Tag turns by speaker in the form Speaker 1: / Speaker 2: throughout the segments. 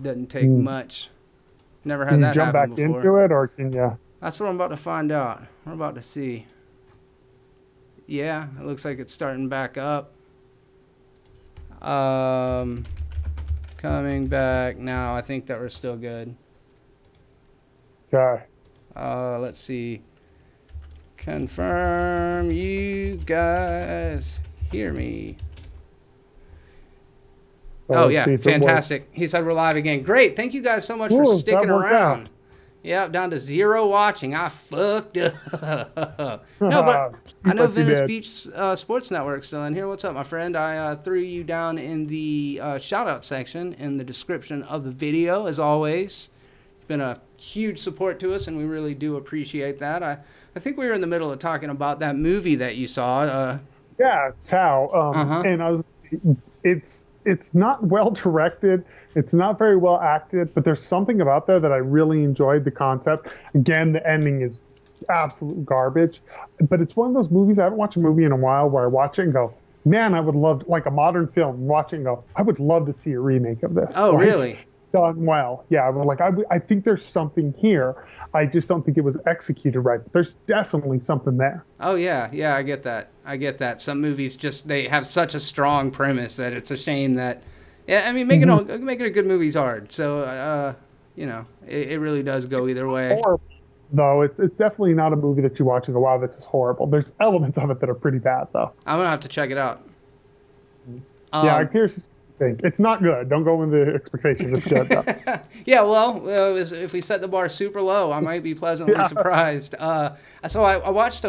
Speaker 1: Doesn't take much. Never had
Speaker 2: Can you
Speaker 1: that
Speaker 2: jump
Speaker 1: happen
Speaker 2: back
Speaker 1: before.
Speaker 2: into it, or can you?
Speaker 1: That's what I'm about to find out. We're about to see. Yeah, it looks like it's starting back up. Coming back now. I think that we're still good.
Speaker 2: Okay.
Speaker 1: Let's see. Confirm you guys hear me.
Speaker 2: So
Speaker 1: Oh,
Speaker 2: let's
Speaker 1: yeah.
Speaker 2: see if it works.
Speaker 1: Fantastic. He said we're live again. Great. Thank you guys so much for
Speaker 2: Ooh,
Speaker 1: sticking
Speaker 2: that worked
Speaker 1: around.
Speaker 2: out.
Speaker 1: Yeah, down to 0 watching. I fucked up. No, but I know
Speaker 2: Like you
Speaker 1: Venice
Speaker 2: did.
Speaker 1: Beach Sports Network's still in here. What's up, my friend? I threw you down in the shout-out section in the description of the video, as always. It's been a huge support to us, and we really do appreciate that. I think we were in the middle of talking about that movie that you saw.
Speaker 2: Yeah, Tao. And it's not well directed. It's not very well acted, but there's something about that I really enjoyed the concept. Again, the ending is absolute garbage, but it's one of those movies. I haven't watched a movie in a while where I watch it and go, man, I would love, like a modern film, watch it and go, I would love to see a remake of this.
Speaker 1: Oh,
Speaker 2: Like,
Speaker 1: really?
Speaker 2: done well. Yeah, I think there's something here. I just don't think it was executed right. But there's definitely something there.
Speaker 1: Oh, yeah. Yeah, I get that. I get that. Some movies just, they have such a strong premise that it's a shame that, yeah, I mean, making a good movie is hard. So, you know, it really does go either way.
Speaker 2: Horrible, though. It's definitely not a movie that you watch and go, wow, this is horrible. There's elements of it that are pretty bad, though.
Speaker 1: I'm going to have to check it out.
Speaker 2: Yeah, I'm curious to think. It's not good. Don't go with the expectations. It's good, though.
Speaker 1: Yeah, well, if we set the bar super low, I might be pleasantly surprised. So I watched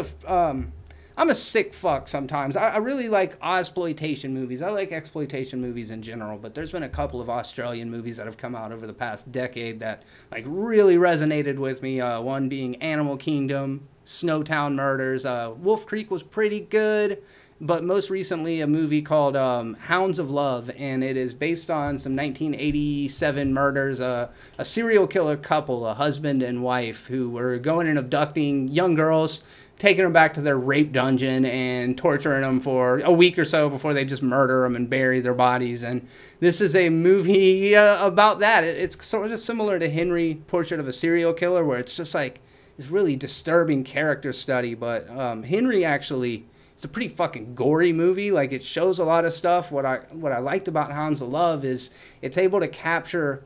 Speaker 1: I'm a sick fuck sometimes. I really like exploitation movies. I like exploitation movies in general, but there's been a couple of Australian movies that have come out over the past decade that like really resonated with me. One being Animal Kingdom, Snowtown Murders. Wolf Creek was pretty good, but most recently a movie called Hounds of Love, and it is based on some 1987 murders. A serial killer couple, a husband and wife, who were going and abducting young girls, taking them back to their rape dungeon and torturing them for a week or so before they just murder them and bury their bodies. And this is a movie about that. It's sort of similar to Henry, Portrait of a Serial Killer, where it's just like this really disturbing character study. But Henry actually, it's a pretty fucking gory movie. Like, it shows a lot of stuff. What I liked about Hounds of Love is it's able to capture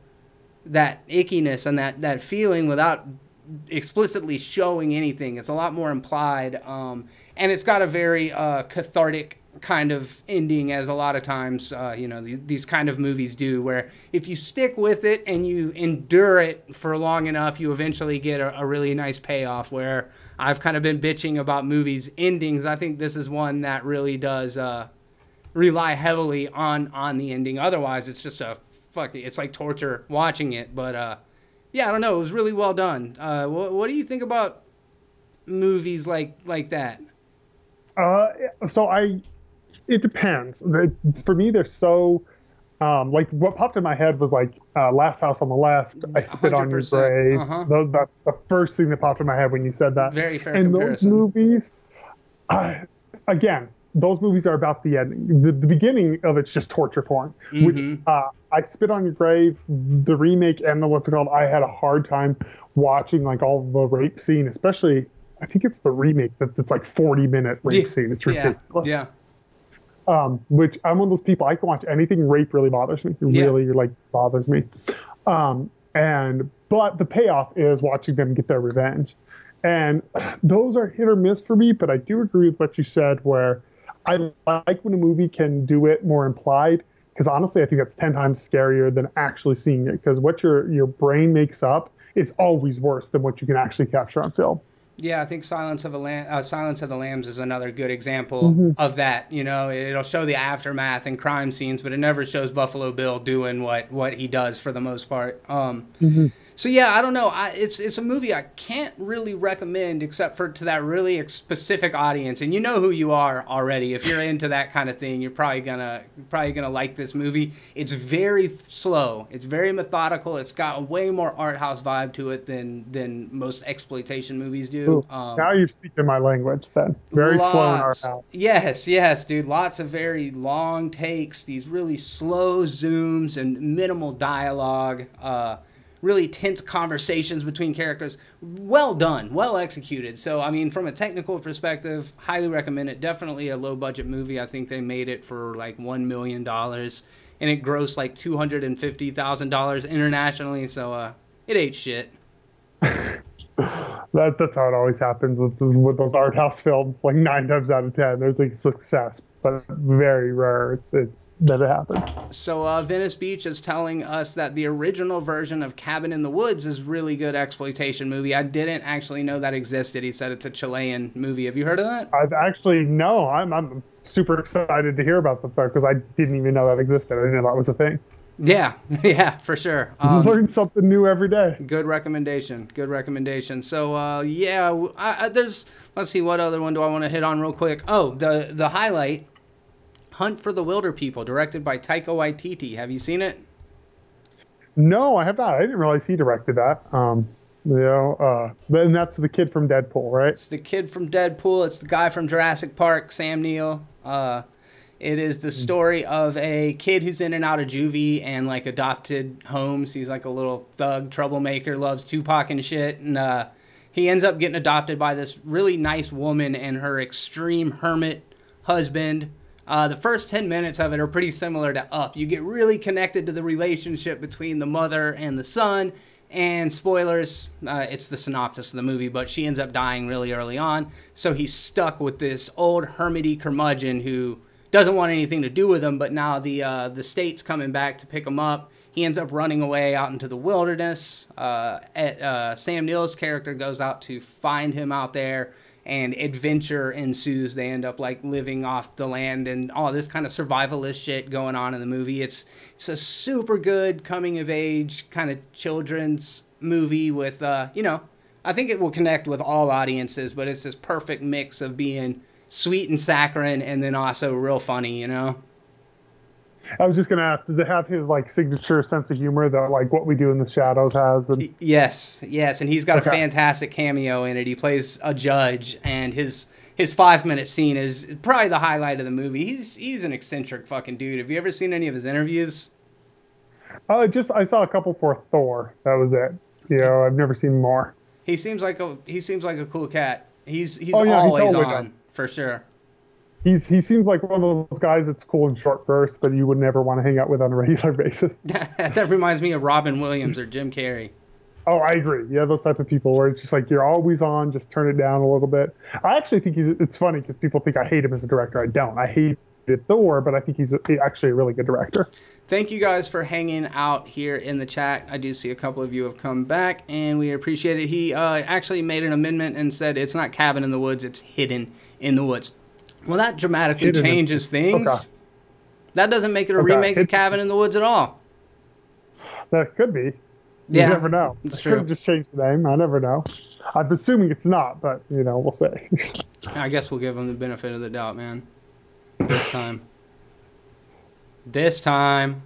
Speaker 1: that ickiness and that feeling without explicitly showing anything. It's a lot more implied, and it's got a very cathartic kind of ending, as a lot of times these kind of movies do, where if you stick with it and you endure it for long enough, you eventually get a really nice payoff. Where I've kind of been bitching about movies endings, I think this is one that really does rely heavily on the ending. Otherwise it's just it's like torture watching it. But yeah, I don't know. It was really well done. What do you think about movies like that?
Speaker 2: It depends. For me, they're so, like, what popped in my head was like Last House on the Left, I Spit on Your
Speaker 1: 100%.
Speaker 2: Grave. That's the first thing that popped in my head when you said that.
Speaker 1: Very fair
Speaker 2: and
Speaker 1: comparison.
Speaker 2: those movies, again, those movies are about the ending. The beginning of it's just torture porn, which I Spit on Your Grave, the remake, and what's it called, I had a hard time watching, like, all the rape scene, especially, I think it's the remake that's like 40-minute rape scene. It's ridiculous.
Speaker 1: Yeah.
Speaker 2: Which I'm one of those people, I can watch anything rape really bothers me. It really, like, bothers me. But the payoff is watching them get their revenge. And those are hit or miss for me, but I do agree with what you said, where I like when a movie can do it more implied, because honestly, I think that's 10 times scarier than actually seeing it, because what your brain makes up is always worse than what you can actually capture on film.
Speaker 1: Yeah, I think Silence of the Lambs is another good example of that. You know, it'll show the aftermath and crime scenes, but it never shows Buffalo Bill doing what he does for the most part. So yeah, I don't know. It's a movie I can't really recommend except for to that really specific audience, and you know who you are already. If you're into that kind of thing, you're probably gonna like this movie. It's very slow. It's very methodical. It's got a way more art house vibe to it than most exploitation movies do.
Speaker 2: Now you're speaking my language. Then very slow in art house.
Speaker 1: Yes, dude. Lots of very long takes. These really slow zooms and minimal dialogue. Really tense conversations between characters. Well done, well executed. So, I mean, from a technical perspective, highly recommend it. Definitely a low-budget movie. I think they made it for like $1 million, and it grossed like $250,000 internationally. So, it ain't shit.
Speaker 2: That's how it always happens with those art house films. Like 9 times out of 10, there's like success, but very rare. It's that it happens.
Speaker 1: So Venice Beach is telling us that the original version of Cabin in the Woods is really good exploitation movie. I didn't actually know that existed. He said it's a Chilean movie. Have you heard of that?
Speaker 2: I've actually no. I'm super excited to hear about the fact because I didn't even know that existed. I didn't know that was a thing.
Speaker 1: Yeah, for sure.
Speaker 2: Learn something new every day.
Speaker 1: Good recommendation. So, there's, let's see, what other one do I want to hit on real quick? Oh, the highlight, Hunt for the Wilder People, directed by Taika Waititi. Have you seen it?
Speaker 2: No, I have not. I didn't realize he directed that. And that's the kid from Deadpool, right?
Speaker 1: It's the kid from Deadpool. It's the guy from Jurassic Park, Sam Neill. It is the story of a kid who's in and out of juvie and like adopted homes. He's like a little thug troublemaker, loves Tupac and shit. And he ends up getting adopted by this really nice woman and her extreme hermit husband. The first 10 minutes of it are pretty similar to Up. You get really connected to the relationship between the mother and the son. And spoilers, it's the synopsis of the movie, but she ends up dying really early on. So he's stuck with this old hermity curmudgeon who doesn't want anything to do with him, but now the state's coming back to pick him up. He ends up running away out into the wilderness. Sam Neill's character goes out to find him out there, and adventure ensues. They end up like living off the land and all this kind of survivalist shit going on in the movie. It's a super good coming of age kind of children's movie with I think it will connect with all audiences, but it's this perfect mix of being sweet and saccharine and then also real funny,
Speaker 2: I was just going to ask, does it have his like signature sense of humor that like What We Do in the Shadows has? And...
Speaker 1: Yes, and he's got a fantastic cameo in it. He plays a judge, and his 5-minute scene is probably the highlight of the movie. He's an eccentric fucking dude. Have you ever seen any of his interviews? I saw a couple for Thor. That was it. I've never seen more. He seems like a cool cat. He's always on. For sure.
Speaker 2: He seems like one of those guys that's cool in short bursts, but you would never want to hang out with on a regular basis.
Speaker 1: That reminds me of Robin Williams or Jim Carrey.
Speaker 2: Oh, I agree. Yeah, those type of people where it's just like you're always on, just turn it down a little bit. I actually think it's funny because people think I hate him as a director. I don't. I hate Thor, but I think he's actually a really good director.
Speaker 1: Thank you guys for hanging out here in the chat. I do see a couple of you have come back, and we appreciate it. He actually made an amendment and said it's not Cabin in the Woods, it's Hidden in the Woods. Well, that dramatically changes things. Okay. That doesn't make it a remake of Cabin in the Woods at all.
Speaker 2: That could be. You never know. It's true. Could have just changed the name. I never know. I'm assuming it's not, but, we'll see.
Speaker 1: I guess we'll give them the benefit of the doubt, man. This time.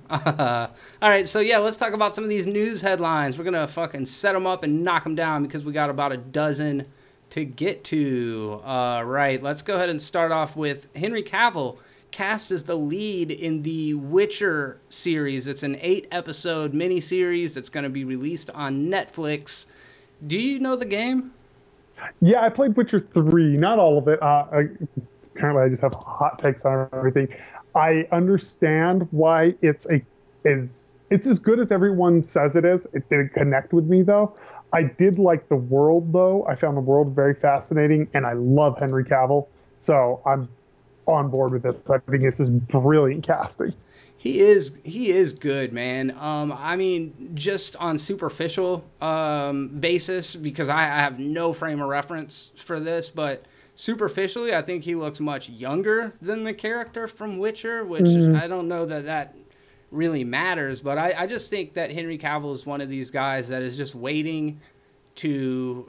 Speaker 1: All right, so let's talk about some of these news headlines. We're going to fucking set them up and knock them down because we got about a dozen to get to. Right, let's go ahead and start off with Henry Cavill cast as the lead in the Witcher series. It's an 8-episode miniseries that's going to be released on Netflix. Do you know the game?
Speaker 2: Yeah, I played Witcher 3, not all of it. Apparently I just have hot takes on everything. I understand why it's as good as everyone says it is. It didn't connect with me, though. I did like the world, though. I found the world very fascinating, and I love Henry Cavill, so I'm on board with it. I think this is brilliant casting.
Speaker 1: He is good, man. I mean, just on superficial basis, because I have no frame of reference for this, but superficially, I think he looks much younger than the character from Witcher, which I don't know that really matters. But I just think that Henry Cavill is one of these guys that is just waiting to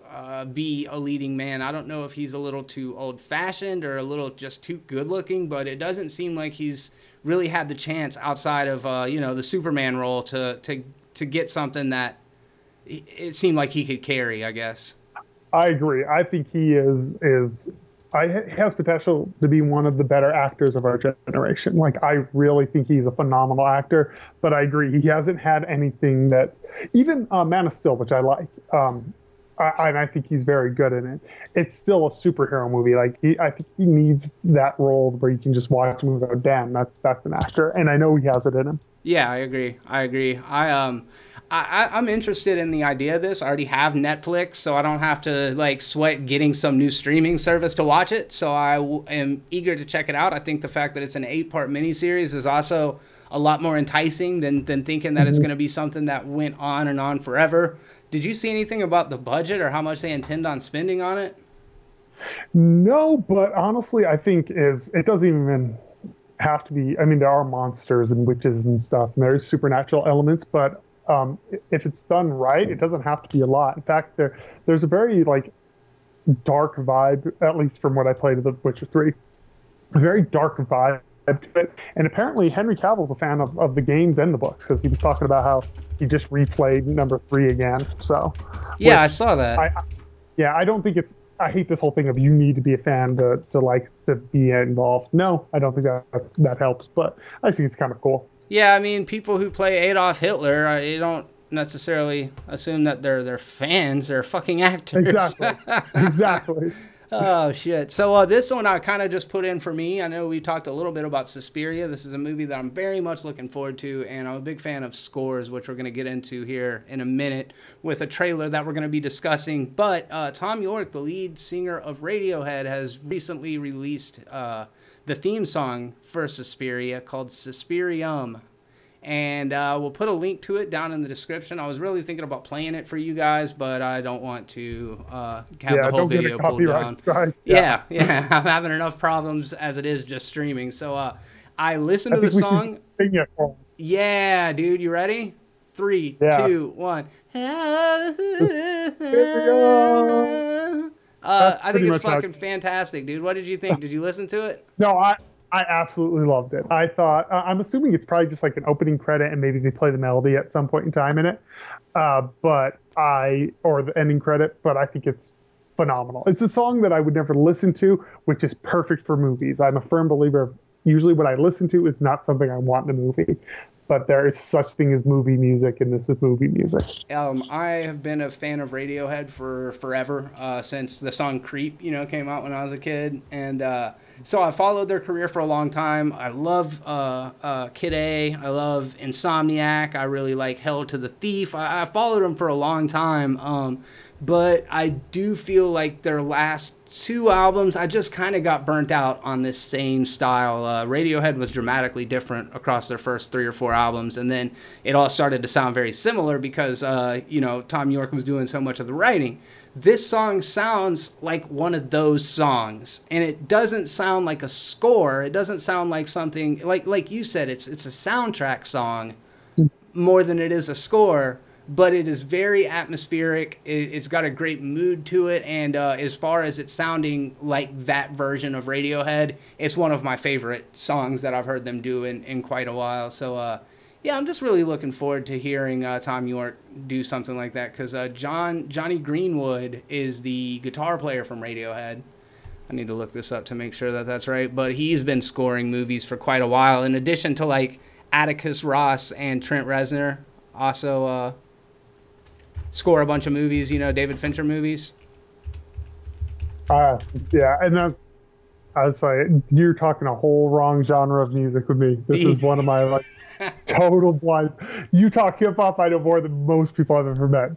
Speaker 1: be a leading man. I don't know if he's a little too old-fashioned or a little just too good-looking, but it doesn't seem like he's really had the chance outside of the Superman role to get something that it seemed like he could carry, I guess.
Speaker 2: I agree. I think he has potential to be one of the better actors of our generation. Like, I really think he's a phenomenal actor, but I agree. He hasn't had anything that, even Man of Steel, which I like, and I think he's very good in it. It's still a superhero movie. Like, I think he needs that role where you can just watch him and go, damn, that's an actor. And I know he has it in him.
Speaker 1: Yeah, I agree. I'm interested in the idea of this. I already have Netflix, so I don't have to like sweat getting some new streaming service to watch it. So I am eager to check it out. I think the fact that it's an 8-part miniseries is also a lot more enticing than thinking that it's going to be something that went on and on forever. Did you see anything about the budget or how much they intend on spending on it?
Speaker 2: No, but honestly, I think it doesn't even have to be. I mean, there are monsters and witches and stuff, and there's supernatural elements, but if it's done right, it doesn't have to be a lot. In fact, there's a very like dark vibe, at least from what I played of The Witcher 3, a very dark vibe to it. And apparently Henry Cavill's a fan of the games and the books, because he was talking about how he just replayed number 3 again. So
Speaker 1: yeah, I saw that.
Speaker 2: I don't think I hate this whole thing of you need to be a fan to be involved. No, I don't think that helps, but I think it's kind of cool.
Speaker 1: Yeah, I mean, people who play Adolf Hitler, you don't necessarily assume that they're fans. They're fucking actors.
Speaker 2: Exactly.
Speaker 1: Oh, shit. So this one I kind of just put in for me. I know we talked a little bit about Suspiria. This is a movie that I'm very much looking forward to, and I'm a big fan of scores, which we're going to get into here in a minute with a trailer that we're going to be discussing. But Thom Yorke, the lead singer of Radiohead, has recently released the theme song for Suspiria called Suspirium. And we'll put a link to it down in the description. I was really thinking about playing it for you guys, but I don't want to have the whole video pulled down. Yeah. I'm having enough problems as it is just streaming. So I listened to the song. Yeah, dude, you ready? 3, 2, 1. I think it's fucking fantastic, dude. What did you think? Did you listen to it?
Speaker 2: No, I absolutely loved it. I thought, I'm assuming it's probably just like an opening credit and maybe they play the melody at some point in time in it. Or the ending credit, but I think it's phenomenal. It's a song that I would never listen to, which is perfect for movies. I'm a firm believer of usually what I listen to is not something I want in a movie. But there is such thing as movie music, and this is movie music.
Speaker 1: I have been a fan of Radiohead for forever, since the song Creep, came out when I was a kid. And so I followed their career for a long time. I love Kid A. I love Insomniac. I really like Hell to the Thief. I followed them for a long time. But I do feel like their last 2 albums, I just kind of got burnt out on this same style. Radiohead was dramatically different across their first 3 or 4 albums, and then it all started to sound very similar because, Thom Yorke was doing so much of the writing. This song sounds like one of those songs, and it doesn't sound like a score. It doesn't sound like something, like you said, it's a soundtrack song more than it is a score. But it is very atmospheric. It's got a great mood to it, and as far as it sounding like that version of Radiohead, it's one of my favorite songs that I've heard them do in quite a while. So, I'm just really looking forward to hearing Thom Yorke do something like that, because Johnny Greenwood is the guitar player from Radiohead. I need to look this up to make sure that that's right, but he's been scoring movies for quite a while, in addition to like Atticus Ross and Trent Reznor, also score a bunch of movies, David Fincher movies.
Speaker 2: And then I was like, you're talking a whole wrong genre of music with me. This is one of my like total blind. You talk hip hop, I know more than most people I've ever met.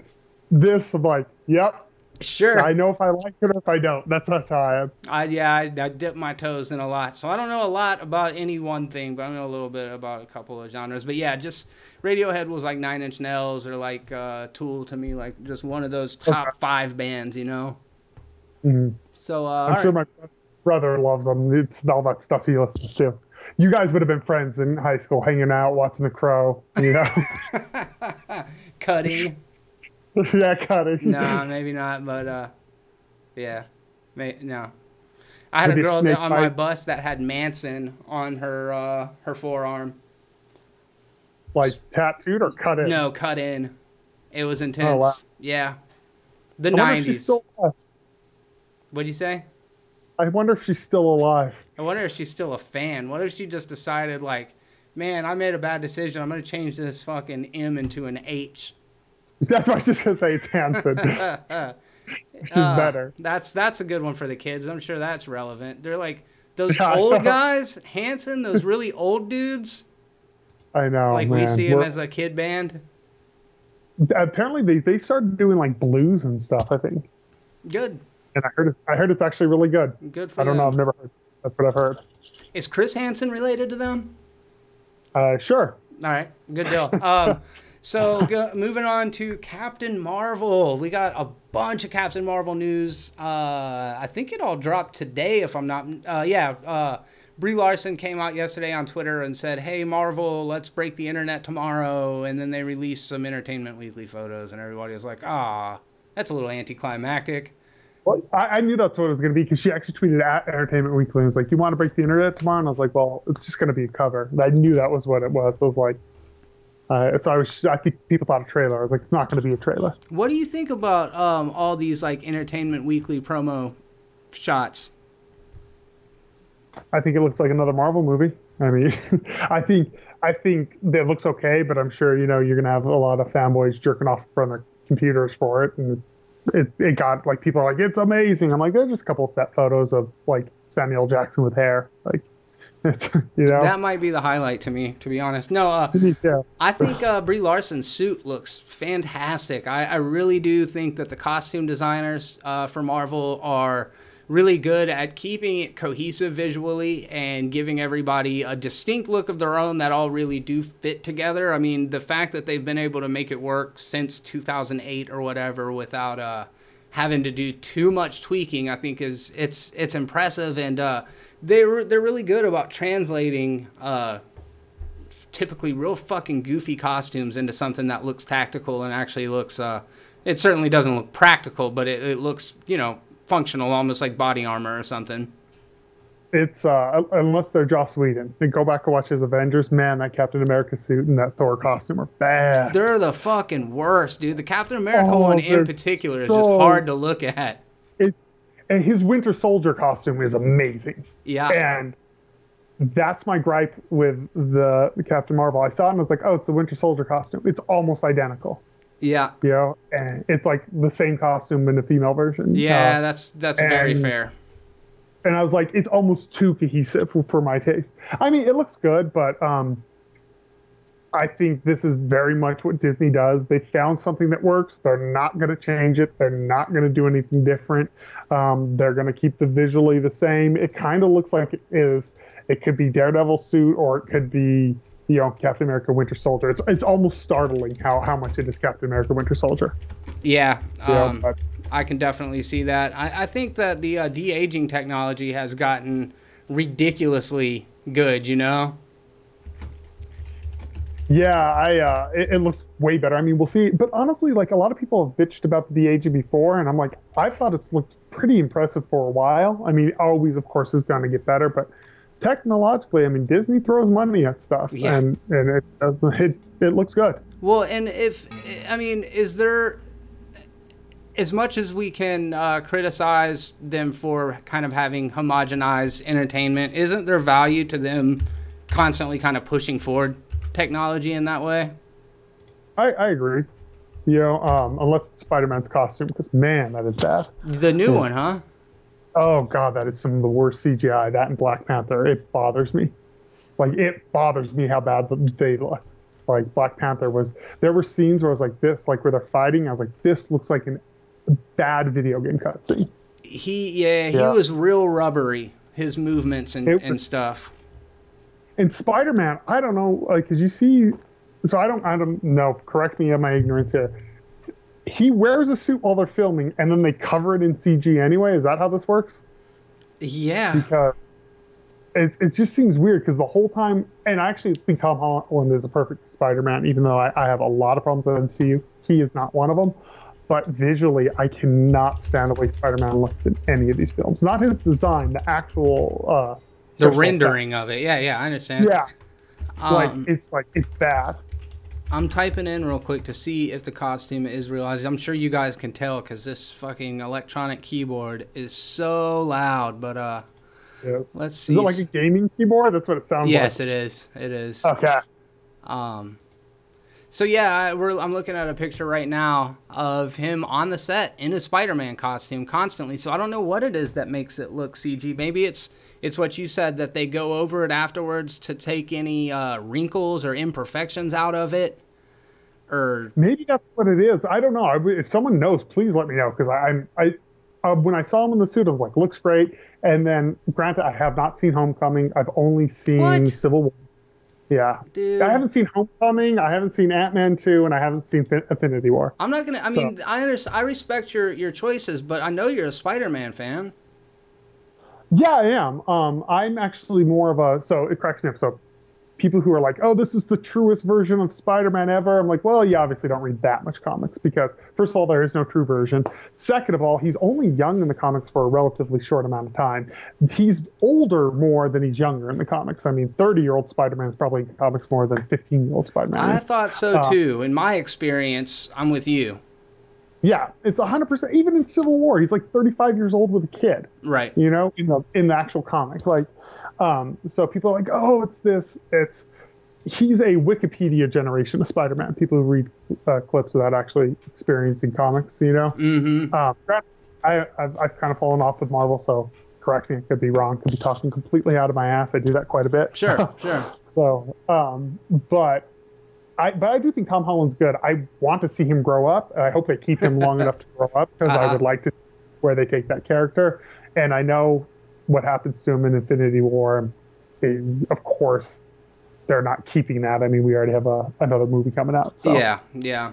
Speaker 2: This, I'm like, yep.
Speaker 1: Sure.
Speaker 2: I know if I like it or if I don't. That's how I am.
Speaker 1: I dip my toes in a lot. So I don't know a lot about any one thing, but I know a little bit about a couple of genres. But yeah, just Radiohead was like 9 Inch Nails or like Tool to me, like just one of those top 5 bands,
Speaker 2: Mm-hmm.
Speaker 1: So
Speaker 2: I'm sure my brother loves them. It's all that stuff he listens to. You guys would have been friends in high school, hanging out, watching The Crow, you know?
Speaker 1: Cutting.
Speaker 2: Yeah, cutting.
Speaker 1: No, maybe not, but yeah. No. I had
Speaker 2: With
Speaker 1: a
Speaker 2: your
Speaker 1: girl
Speaker 2: snake
Speaker 1: on my
Speaker 2: bite.
Speaker 1: bus that had Manson on her forearm.
Speaker 2: Like tattooed or cut in?
Speaker 1: No, cut in. It was intense.
Speaker 2: Oh, wow.
Speaker 1: Yeah. The
Speaker 2: I wonder if
Speaker 1: 90s.
Speaker 2: she's still alive.
Speaker 1: What'd you say?
Speaker 2: I wonder if she's still alive.
Speaker 1: I wonder if she's still a fan. What if she just decided, like, man, I made a bad decision. I'm going to change this fucking M into an H.
Speaker 2: That's why I was just going to say it's Hanson. Which is better.
Speaker 1: That's a good one for the kids. I'm sure that's relevant. They're like, those
Speaker 2: Yeah, I
Speaker 1: old
Speaker 2: know.
Speaker 1: guys, Hanson, those really old dudes.
Speaker 2: I know,
Speaker 1: Like,
Speaker 2: man.
Speaker 1: we see him as a kid band.
Speaker 2: Apparently, they started doing, like, blues and stuff, I think.
Speaker 1: Good.
Speaker 2: And I heard it's actually really good.
Speaker 1: Good for
Speaker 2: I don't know.
Speaker 1: them.
Speaker 2: I've never heard. That's what I've heard.
Speaker 1: Is Chris Hansen related to them?
Speaker 2: Sure.
Speaker 1: All right, good deal. Moving on to Captain Marvel. We got a bunch of Captain Marvel news. I think it all dropped today, if I'm not... Brie Larson came out yesterday on Twitter and said, hey, Marvel, let's break the internet tomorrow. And then they released some Entertainment Weekly photos, and everybody was like, that's a little anticlimactic.
Speaker 2: Well, I knew that's what it was going to be because she actually tweeted at Entertainment Weekly and was like, you want to break the internet tomorrow? And I was like, well, it's just going to be a cover. And I knew that was what it was. I was like, I think people thought a trailer. I was like, it's not going to be a trailer.
Speaker 1: What do you think about all these like Entertainment Weekly promo shots?
Speaker 2: I think it looks like another Marvel movie. I mean, I think that looks okay, but I'm sure, you're going to have a lot of fanboys jerking off in front of their computers for it. And it got, like, people are like, it's amazing. I'm like, there's just a couple set photos of, like, Samuel Jackson with hair. Like, it's,
Speaker 1: That might be the highlight to me, to be honest. No,
Speaker 2: yeah.
Speaker 1: I think Brie Larson's suit looks fantastic. I really do think that the costume designers for Marvel are really good at keeping it cohesive visually and giving everybody a distinct look of their own that all really do fit together. I mean, the fact that they've been able to make it work since 2008 or whatever without having to do too much tweaking, I think it's impressive. And they're really good about translating typically real fucking goofy costumes into something that looks tactical and actually looks, it certainly doesn't look practical, but it looks, functional, almost like body armor or something.
Speaker 2: It's unless they're Joss Whedon. Then go back and watch his Avengers. Man, that Captain America suit and that Thor costume are bad.
Speaker 1: They're the fucking worst, dude. The Captain America one in particular is just hard to look at.
Speaker 2: And his Winter Soldier costume is amazing.
Speaker 1: Yeah.
Speaker 2: And that's my gripe with the Captain Marvel. I saw it and I was like, oh, it's the Winter Soldier costume. It's almost identical.
Speaker 1: Yeah.
Speaker 2: And it's like the same costume in the female version.
Speaker 1: Yeah, that's very fair.
Speaker 2: And I was like, it's almost too cohesive for my taste. I mean, it looks good, but I think this is very much what Disney does. They found something that works. They're not going to change it. They're not going to do anything different. They're going to keep the visually the same. It kind of looks like it is. It could be Daredevil suit, or it could be Captain America Winter Soldier. It's almost startling how much it is Captain America Winter Soldier.
Speaker 1: Yeah, I can definitely see that. I think that the de-aging technology has gotten ridiculously good,
Speaker 2: Yeah, it looks way better. I mean, we'll see. But honestly, like, a lot of people have bitched about the de-aging before, and I'm like, I thought it's looked pretty impressive for a while. I mean, always, of course, is going to get better, but technologically, I mean, Disney throws money at stuff, and it looks good.
Speaker 1: Well, and is there, as much as we can criticize them for kind of having homogenized entertainment, isn't there value to them constantly kind of pushing forward technology in that way?
Speaker 2: I agree. Unless it's Spider-Man's costume, because man, that is bad.
Speaker 1: The new one, huh?
Speaker 2: Oh god, that is some of the worst CGI. That and Black Panther, it bothers me. Like, it bothers me how bad they look. Like, Black Panther there were scenes where I was like, this, like, where they're fighting, I was like, this looks like a bad video game cutscene.
Speaker 1: He was real rubbery, his movements and stuff.
Speaker 2: And Spider-Man, I don't know, like, because you see, so I don't know, correct me on my ignorance here. He wears a suit while they're filming, and then they cover it in CG anyway. Is that how this works?
Speaker 1: Yeah.
Speaker 2: Because it just seems weird because the whole time, and I actually think Tom Holland is a perfect Spider-Man, even though I have a lot of problems with MCU. He is not one of them. But visually, I cannot stand the way Spider-Man looks in any of these films. Not his design, the actual
Speaker 1: the rendering of it. Yeah, yeah, I understand.
Speaker 2: Yeah, it's bad.
Speaker 1: I'm typing in real quick to see if the costume is realized. I'm sure you guys can tell because this fucking electronic keyboard is so loud. But
Speaker 2: yeah.
Speaker 1: Let's see.
Speaker 2: Is it like a gaming keyboard? That's what it sounds like.
Speaker 1: Yes, it is. It is.
Speaker 2: Okay.
Speaker 1: So yeah, I'm looking at a picture right now of him on the set in a Spider-Man costume constantly. So I don't know what it is that makes it look CG. Maybe it's what you said, that they go over it afterwards to take any wrinkles or imperfections out of it. Or
Speaker 2: maybe that's what it is. I don't know. If someone knows, please let me know, because when I saw him in the suit, I was like, looks great. And then, granted, I have not seen Homecoming. I've only seen Civil War. Yeah.
Speaker 1: Dude.
Speaker 2: I haven't seen Homecoming, I haven't seen Ant-Man 2, and I haven't seen Infinity War.
Speaker 1: I'm not going to... I mean, I respect your choices, but I know you're a Spider-Man fan.
Speaker 2: Yeah, I am. I'm actually more of a... So, it cracks me up. So, people who are like, oh, this is the truest version of Spider-Man ever. I'm like, well, you obviously don't read that much comics because, first of all, there is no true version. Second of all, he's only young in the comics for a relatively short amount of time. He's older more than he's younger in the comics. I mean, 30-year-old Spider-Man is probably in comics more than 15-year-old Spider-Man.
Speaker 1: I thought so, too. In my experience, I'm with you.
Speaker 2: Yeah, it's 100%. Even in Civil War, he's like 35 years old with a kid.
Speaker 1: Right.
Speaker 2: You know, in the actual comic. Like, so people are like, oh, he's a Wikipedia generation of Spider-Man. People who read clips without actually experiencing comics, you know?
Speaker 1: Mm-hmm.
Speaker 2: I've kind of fallen off with Marvel, so correct me, I could be wrong. Could be talking completely out of my ass. I do that quite a bit.
Speaker 1: Sure, sure.
Speaker 2: So, but I do think Tom Holland's good. I want to see him grow up. I hope they keep him long enough to grow up, because I would like to see where they take that character. And I know what happens to him in Infinity War. Of course, they're not keeping that. I mean, we already have another movie coming out. So.
Speaker 1: Yeah, yeah.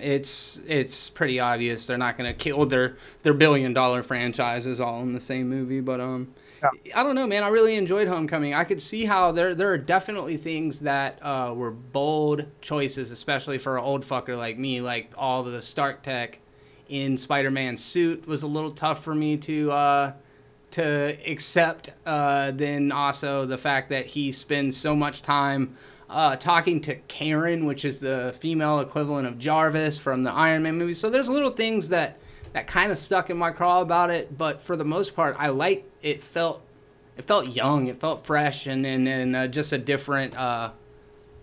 Speaker 1: It's pretty obvious they're not going to kill their billion-dollar franchises all in the same movie. But yeah. I don't know, man. I really enjoyed Homecoming. I could see how there are definitely things that were bold choices, especially for an old fucker like me. Like all the Stark tech in Spider-Man's suit was a little tough for me to accept. Then also the fact that he spends so much time talking to Karen, which is the female equivalent of Jarvis from the Iron Man movies. So there's little things that kind of stuck in my craw about it, but for the most part, I liked it. Felt young, it felt fresh, and just a different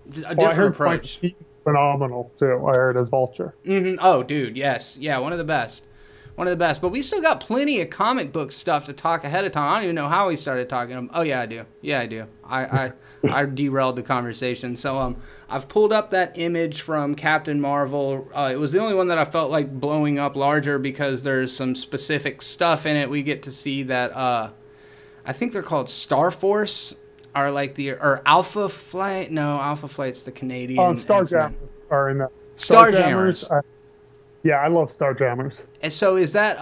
Speaker 1: different approach.
Speaker 2: Phenomenal too. I heard as Vulture.
Speaker 1: Mm-hmm. Oh, dude, yes, yeah, one of the best. But we still got plenty of comic book stuff to talk ahead of time. I don't even know how we started talking. Oh yeah, I do. Yeah, I do. I derailed the conversation. So I've pulled up that image from Captain Marvel. It was the only one that I felt like blowing up larger because there's some specific stuff in it. We get to see that I think they're called Star Force, or Alpha Flight. No, Alpha Flight's the Canadian.
Speaker 2: Starjammers are in that.
Speaker 1: Starjammers.
Speaker 2: Yeah, I love Starjammers.
Speaker 1: And so is that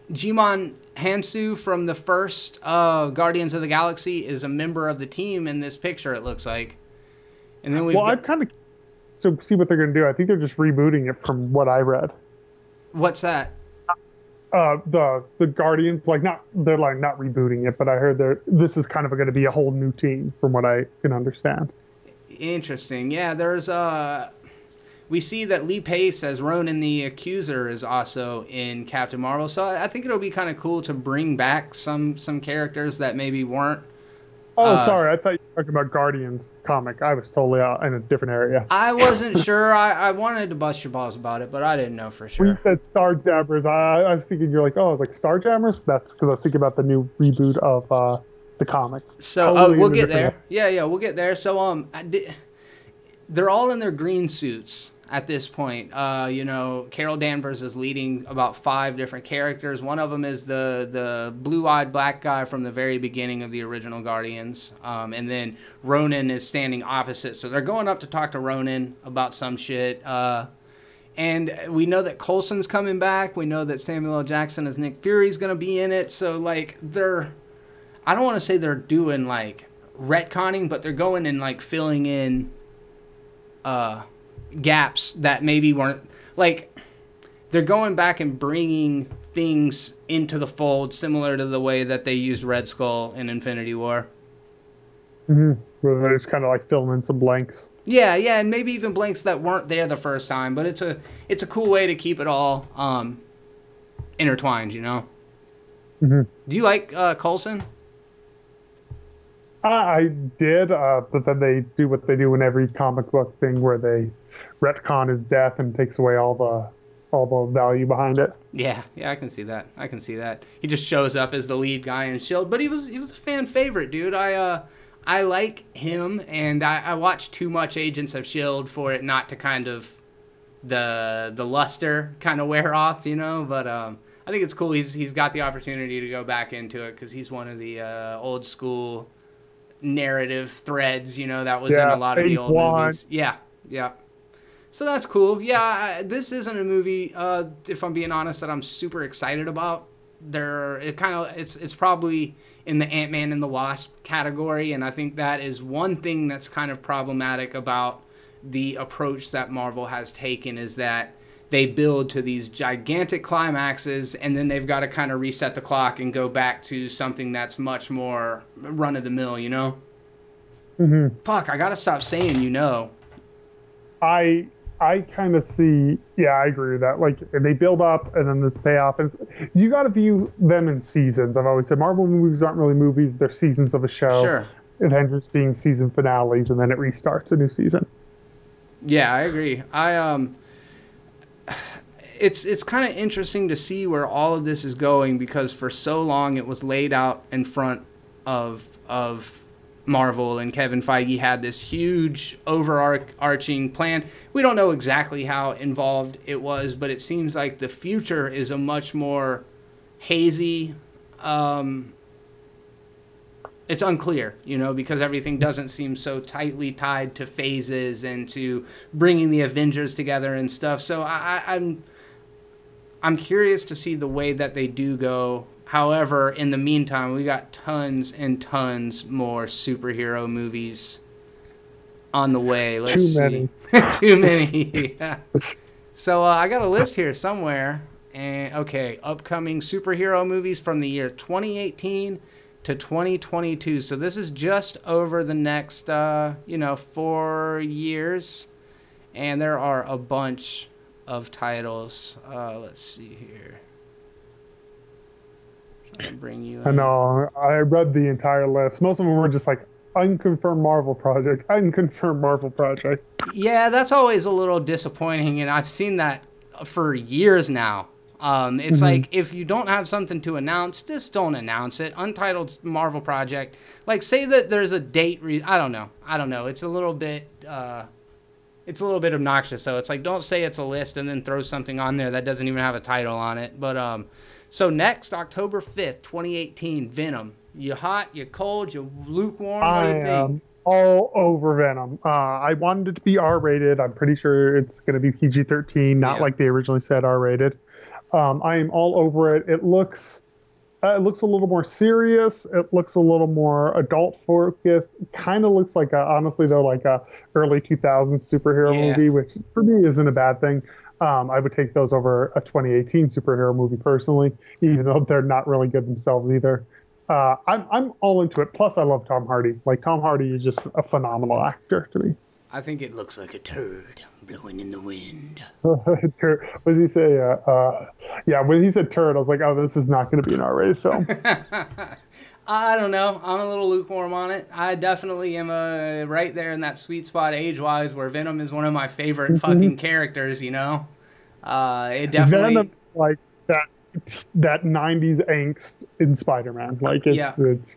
Speaker 1: Jimon Hansu from the first Guardians of the Galaxy is a member of the team in this picture, it looks like. And then
Speaker 2: I've kind of so see what they're going to do. I think they're just rebooting it from what I read.
Speaker 1: What's that?
Speaker 2: The Guardians, they're not rebooting it, but I heard this is kind of going to be a whole new team from what I can understand.
Speaker 1: Interesting. Yeah, there's we see that Lee Pace as Ronan the Accuser is also in Captain Marvel, so I think it'll be kind of cool to bring back some characters that maybe weren't.
Speaker 2: Oh, sorry, I thought you were talking about Guardians comic. I was totally in a different area.
Speaker 1: I wasn't sure. I wanted to bust your balls about it, but I didn't know for sure.
Speaker 2: When you said Starjammers, I was thinking you're like, oh, I was like Starjammers? That's because I was thinking about the new reboot of the comic.
Speaker 1: So totally we'll get there. Yeah, we'll get there. So they're all in their green suits at this point. Carol Danvers is leading about 5 different characters. One of them is the blue-eyed black guy from the very beginning of the original Guardians. And then Ronan is standing opposite. So they're going up to talk to Ronan about some shit. And we know that Coulson's coming back. We know that Samuel L. Jackson as Nick Fury's going to be in it. So, I don't want to say they're doing like retconning, but they're going and like filling in gaps that maybe weren't, like, they're going back and bringing things into the fold similar to the way that they used Red Skull in Infinity War.
Speaker 2: Mm-hmm. Where they're just kind of like filling in some blanks.
Speaker 1: Yeah, and maybe even blanks that weren't there the first time, but it's a cool way to keep it all intertwined, you know?
Speaker 2: Mm-hmm.
Speaker 1: Do you like Coulson?
Speaker 2: I did, but then they do what they do in every comic book thing where they retcon his death and takes away all the value behind it.
Speaker 1: Yeah, I can see that. He just shows up as the lead guy in S.H.I.E.L.D., but he was a fan favorite, dude. I like him, and I watch too much Agents of S.H.I.E.L.D. for it not to kind of the luster kind of wear off, you know. But I think it's cool. He's got the opportunity to go back into it because he's one of the old school narrative threads, you know, that was in a lot of the old movies. Yeah. So that's cool. Yeah, this isn't a movie, if I'm being honest, that I'm super excited about. It's probably in the Ant-Man and the Wasp category, and I think that is one thing that's kind of problematic about the approach that Marvel has taken, is that they build to these gigantic climaxes, and then they've got to kind of reset the clock and go back to something that's much more run-of-the-mill, you know?
Speaker 2: Mm-hmm.
Speaker 1: Fuck, I gotta stop saying you know.
Speaker 2: I kind of see, yeah, I agree with that. Like, they build up, and then this payoff. And you got to view them in seasons. I've always said Marvel movies aren't really movies; they're seasons of a show.
Speaker 1: Sure.
Speaker 2: Avengers being season finales, and then it restarts a new season.
Speaker 1: Yeah, I agree. It's kind of interesting to see where all of this is going, because for so long it was laid out in front of Marvel, and Kevin Feige had this huge overarching plan. We don't know exactly how involved it was, but it seems like the future is a much more hazy, it's unclear, you know, because everything doesn't seem so tightly tied to phases and to bringing the Avengers together and stuff. So I'm curious to see the way that they do go. However, in the meantime, we got tons and tons more superhero movies on the way. Let's see. Too many. Yeah. So I got a list here somewhere. And okay, upcoming superhero movies from the year 2018 to 2022. So this is just over the next, 4 years. And there are a bunch of titles. Let's see here. Bring you in.
Speaker 2: I know. I read the entire list. Most of them were just like unconfirmed Marvel project.
Speaker 1: Yeah, that's always a little disappointing, and I've seen that for years now. It's like, if you don't have something to announce, just don't announce it. Untitled Marvel project. Like, say that there's a date. I don't know. It's a little bit. It's a little bit obnoxious. So it's like, don't say it's a list and then throw something on there that doesn't even have a title on it. But so next, October 5th, 2018, Venom. You hot, you cold, you lukewarm? What do you think? I am
Speaker 2: all over Venom. I wanted it to be R-rated. I'm pretty sure it's going to be PG-13, not like they originally said R-rated. I am all over it. It looks a little more serious. It looks a little more adult-focused. It kind of looks like, honestly, though, like a early 2000s superhero movie, which for me isn't a bad thing. I would take those over a 2018 superhero movie personally, even though they're not really good themselves either. I'm all into it. Plus, I love Tom Hardy. Like, Tom Hardy is just a phenomenal actor to me.
Speaker 1: I think it looks like a turd blowing in the wind.
Speaker 2: What does he say? When he said turd, I was like, oh, this is not going to be an R-rated film.
Speaker 1: I don't know. I'm a little lukewarm on it. I definitely am right there in that sweet spot age-wise where Venom is one of my favorite fucking characters, you know? It definitely...
Speaker 2: Venom, like, that 90s angst in Spider-Man. Like, it's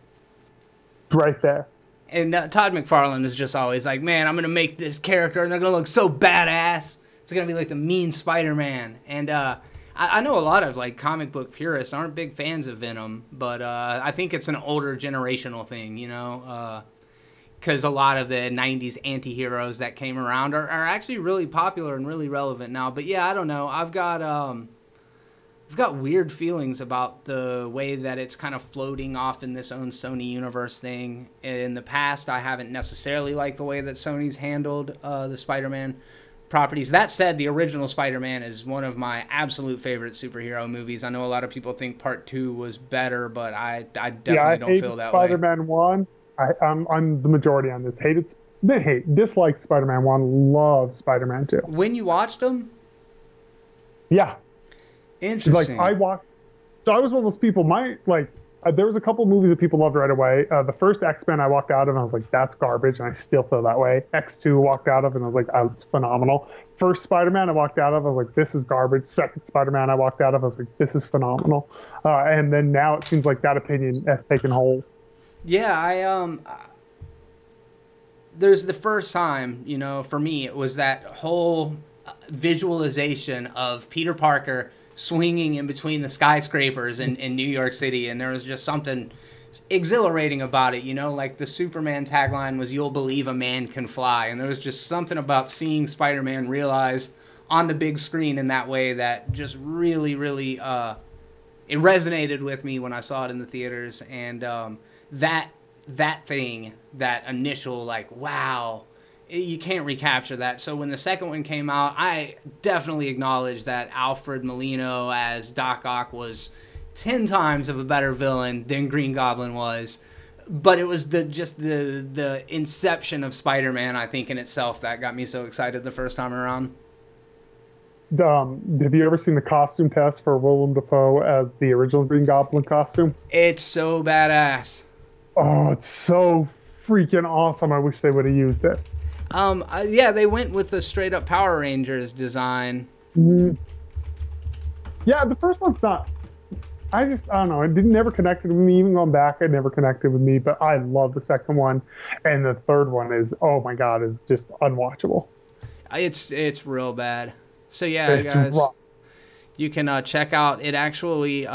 Speaker 2: right there. And
Speaker 1: Todd McFarlane is just always like, man, I'm going to make this character and they're going to look so badass. It's going to be like the mean Spider-Man. And I know a lot of like comic book purists aren't big fans of Venom, but I think it's an older generational thing, you know, because a lot of the 90s anti-heroes that came around are actually really popular and really relevant now. But yeah, I don't know. I've got I've got weird feelings about the way that it's kind of floating off in this own Sony universe thing. In the past, I haven't necessarily liked the way that Sony's handled the Spider-Man properties. That said, the original Spider-Man is one of my absolute favorite superhero movies. I know a lot of people think Part 2 was better, but I definitely don't feel that way.
Speaker 2: Spider-Man 1. I'm the majority on this. Dislike Spider-Man 1, love Spider-Man 2.
Speaker 1: When you watched them?
Speaker 2: Yeah.
Speaker 1: Interesting.
Speaker 2: Like, so I was one of those people, there was a couple movies that people loved right away. The first X-Men I walked out of and I was like, that's garbage, and I still feel that way. X2 walked out of and I was like, oh, it's phenomenal. First Spider-Man I walked out of, I was like, this is garbage. Second Spider-Man I walked out of, I was like, this is phenomenal. And then now it seems like that opinion has taken hold.
Speaker 1: Yeah, there's the first time, for me, it was that whole visualization of Peter Parker swinging in between the skyscrapers in New York City, and there was just something exhilarating about it, like the Superman tagline was, "You'll believe a man can fly," and there was just something about seeing Spider-Man realize on the big screen in that way that just really, really, it resonated with me when I saw it in the theaters, and that initial, like, wow, you can't recapture that. So when the second one came out, I definitely acknowledged that Alfred Molina as Doc Ock was 10 times of a better villain than Green Goblin was. But it was the inception of Spider-Man, I think, in itself that got me so excited the first time around.
Speaker 2: Have you ever seen the costume test for Willem Dafoe as the original Green Goblin costume?
Speaker 1: It's so badass.
Speaker 2: Oh, it's so freaking awesome. I wish they would have used it.
Speaker 1: Yeah, they went with the straight up Power Rangers design.
Speaker 2: Mm-hmm. Yeah, the first one's not. I don't know. It never connected with me. Even going back, it never connected with me. But I love the second one, and the third one is, oh my god, is just unwatchable.
Speaker 1: It's real bad. So yeah, guys, rough. You can check out. It actually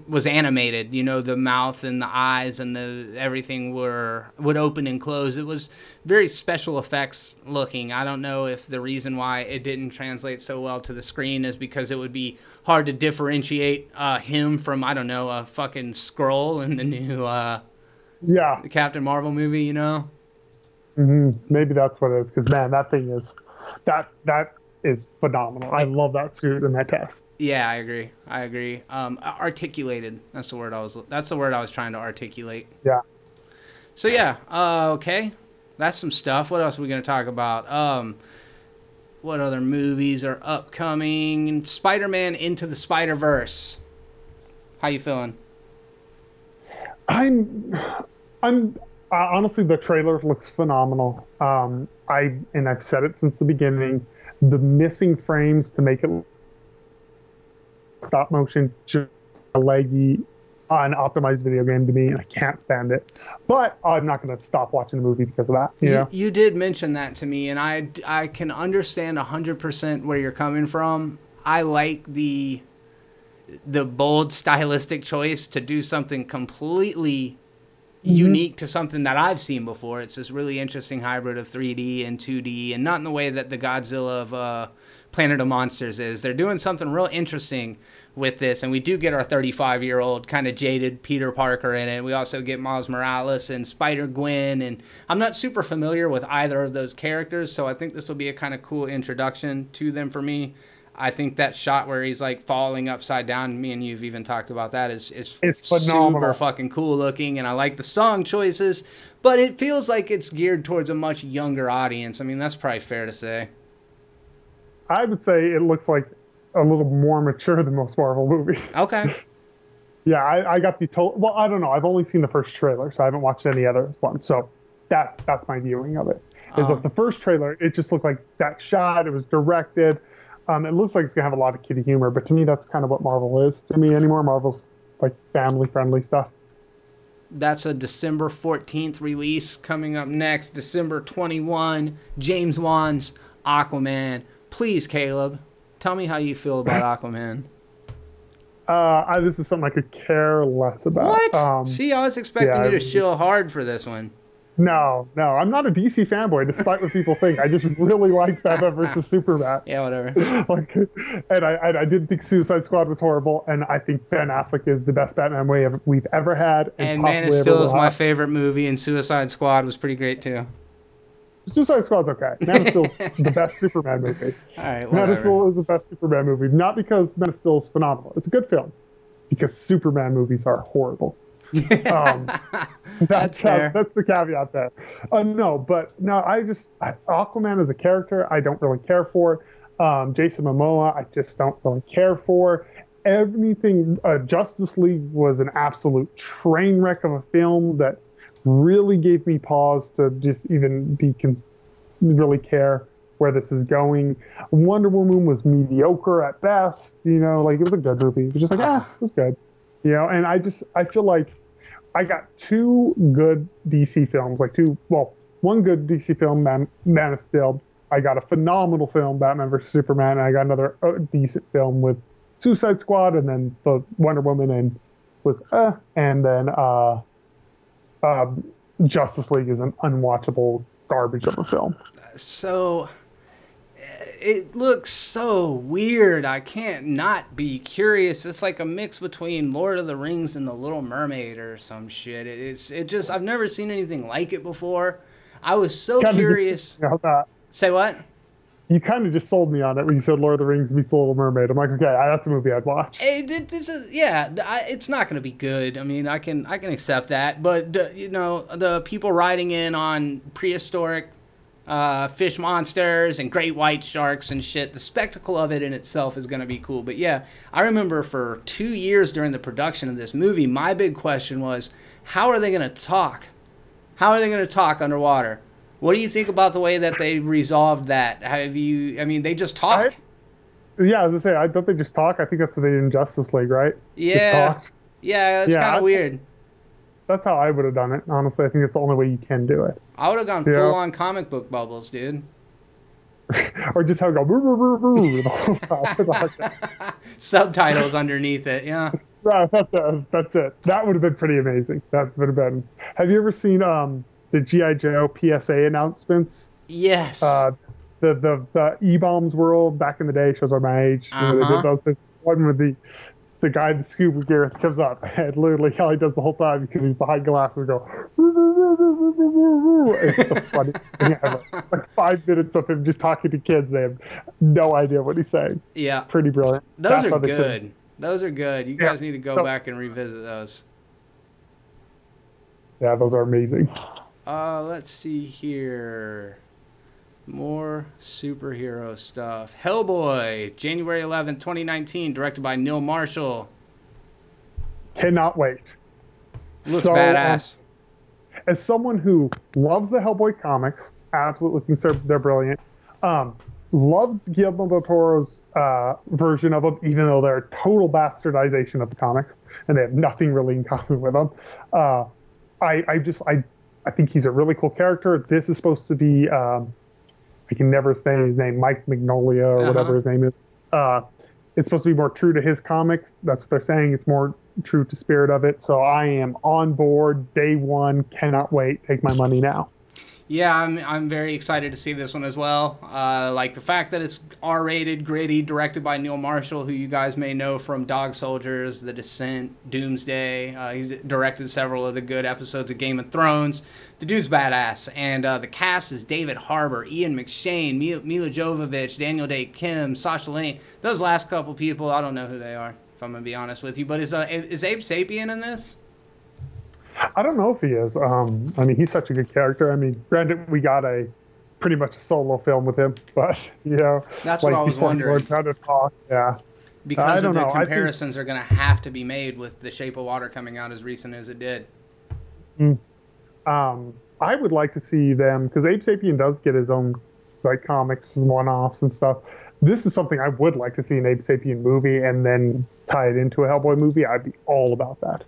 Speaker 1: was animated. The mouth and the eyes and everything would open and close. It was very special effects looking. I don't know if the reason why it didn't translate so well to the screen is because it would be hard to differentiate him from, I don't know, a fucking Skrull in the new Captain Marvel movie.
Speaker 2: Mm-hmm. Maybe that's what it is. Because man, that thing is that is phenomenal. I love that suit and that test.
Speaker 1: Yeah, I agree. Articulated. That's the word I was trying to articulate.
Speaker 2: Yeah.
Speaker 1: So yeah, okay. That's some stuff. What else are we going to talk about? What other movies are upcoming? Spider-Man Into the Spider-Verse. How you feeling?
Speaker 2: I'm honestly, the trailer looks phenomenal. I've said it since the beginning. The missing frames to make it stop motion, just a leggy, unoptimized video game to me, and I can't stand it. But I'm not going to stop watching the movie because of that.
Speaker 1: You did mention that to me, and I can understand 100% where you're coming from. I like the bold stylistic choice to do something completely unique to something that I've seen before. It's this really interesting hybrid of 3D and 2D, and not in the way that the Godzilla of Planet of Monsters is. They're doing something real interesting with this, and we do get our 35-year-old kind of jaded Peter Parker in it. We also get Miles Morales and Spider-Gwen, and I'm not super familiar with either of those characters, so I think this will be a kind of cool introduction to them for me. I think that shot where he's like falling upside down, me and you've even talked about that, is super fucking cool looking, and I like the song choices, but it feels like it's geared towards a much younger audience. I mean, that's probably fair to say.
Speaker 2: I would say it looks like a little more mature than most Marvel movies.
Speaker 1: Okay.
Speaker 2: Yeah, I got the total. Well, I don't know. I've only seen the first trailer, so I haven't watched any other ones. So that's my viewing of it. Is that the first trailer? It just looked like that shot. It was directed. It looks like it's gonna have a lot of kiddie humor, but to me, that's kind of what Marvel is to me anymore. Marvel's like family-friendly stuff.
Speaker 1: That's a December 14th release. Coming up next, December 21, James Wan's Aquaman. Please, Caleb, tell me how you feel about Aquaman.
Speaker 2: This is something I could care less about.
Speaker 1: What? See, I was expecting you to shill hard for this one.
Speaker 2: No, no, I'm not a DC fanboy, despite what people think. I just really like Batman versus Superman.
Speaker 1: Yeah, whatever.
Speaker 2: Like, and I didn't think Suicide Squad was horrible, and I think Ben Affleck is the best Batman we've ever had.
Speaker 1: And Man of Steel is my favorite movie, and Suicide Squad was pretty great too.
Speaker 2: Suicide Squad's okay. Man of Steel's the best Superman movie.
Speaker 1: All right, whatever.
Speaker 2: Man of Steel is the best Superman movie, not because Man of Steel is phenomenal. It's a good film, because Superman movies are horrible. That's the caveat there. No, Aquaman as a character, I don't really care for. Jason Momoa, I just don't really care for. Everything, Justice League was an absolute train wreck of a film that really gave me pause to just even really care where this is going. Wonder Woman was mediocre at best, you know, like it was a good movie. It was just like, it was good. You know, and I feel like I got two good DC films, one good DC film, Man of Steel. I got a phenomenal film, Batman vs. Superman, and I got another decent film with Suicide Squad, and then the Wonder Woman, and then Justice League is an unwatchable garbage of a film.
Speaker 1: So it looks so weird. I can't not be curious. It's like a mix between Lord of the Rings and The Little Mermaid or some shit. It just I've never seen anything like it before. I was so curious. Say what?
Speaker 2: You kind of just sold me on it when you said Lord of the Rings meets The Little Mermaid. I'm like, okay, that's a movie I'd watch.
Speaker 1: It's not going to be good. I mean, I can accept that. But, you know, the people riding in on prehistoric fish monsters and great white sharks and shit, the spectacle of it in itself is going to be cool. But, yeah, I remember for 2 years during the production of this movie, my big question was, how are they going to talk? How are they going to talk underwater? What do you think about the way that they resolved that? They just talk?
Speaker 2: Yeah, as I say, don't they just talk? I think that's what they did in Justice League, right?
Speaker 1: Yeah. Yeah, it's kind of weird.
Speaker 2: That's how I would have done it, honestly. I think it's the only way you can do it.
Speaker 1: I would have gone full-on comic book bubbles, dude.
Speaker 2: Or just have it go the whole time.
Speaker 1: Subtitles underneath it, yeah.
Speaker 2: That's it. That would have been pretty amazing. That would have been. Have you ever seen the G.I. Joe PSA announcements?
Speaker 1: Yes.
Speaker 2: The E-Bombs world back in the day, shows are my age. You know, they did those things. One with the guy in the scuba gear comes up, and literally how he does the whole time because he's behind glasses go. It's the funny thing ever. Like 5 minutes of him just talking to kids. They have no idea what he's saying.
Speaker 1: Yeah.
Speaker 2: Pretty brilliant.
Speaker 1: Those are good. Those are good. You guys need to go back and revisit those.
Speaker 2: Yeah, those are amazing.
Speaker 1: Let's see here. More superhero stuff. Hellboy, January 11th, 2019, directed by Neil Marshall.
Speaker 2: Cannot wait.
Speaker 1: Looks badass.
Speaker 2: As someone who loves the Hellboy comics, absolutely thinks they're brilliant, loves Guillermo del Toro's version of them, even though they're a total bastardization of the comics, and they have nothing really in common with them. I think he's a really cool character. This is supposed to be, I can never say his name, Mike Mignola or whatever his name is. It's supposed to be more true to his comic. That's what they're saying. It's more true to spirit of it. So I am on board day one. Cannot wait. Take my money now.
Speaker 1: Yeah, I'm very excited to see this one as well. Like the fact that it's R-rated, gritty, directed by Neil Marshall, who you guys may know from Dog Soldiers, The Descent, Doomsday. He's directed several of the good episodes of Game of Thrones. The dude's badass. And the cast is David Harbour, Ian McShane, Mila Jovovich, Daniel Day Kim, Sasha Lane. Those last couple people, I don't know who they are, if I'm going to be honest with you. But is Abe Sapien in this?
Speaker 2: I don't know if he is. I mean, he's such a good character. I mean, granted, we got pretty much a solo film with him, but, you know.
Speaker 1: That's what I was wondering.
Speaker 2: Trying to talk, yeah.
Speaker 1: Because of the comparisons are going to have to be made with The Shape of Water coming out as recent as it did.
Speaker 2: I would like to see them, because Abe Sapien does get his own comics, one-offs and stuff. This is something I would like to see an Abe Sapien movie and then tie it into a Hellboy movie. I'd be all about that.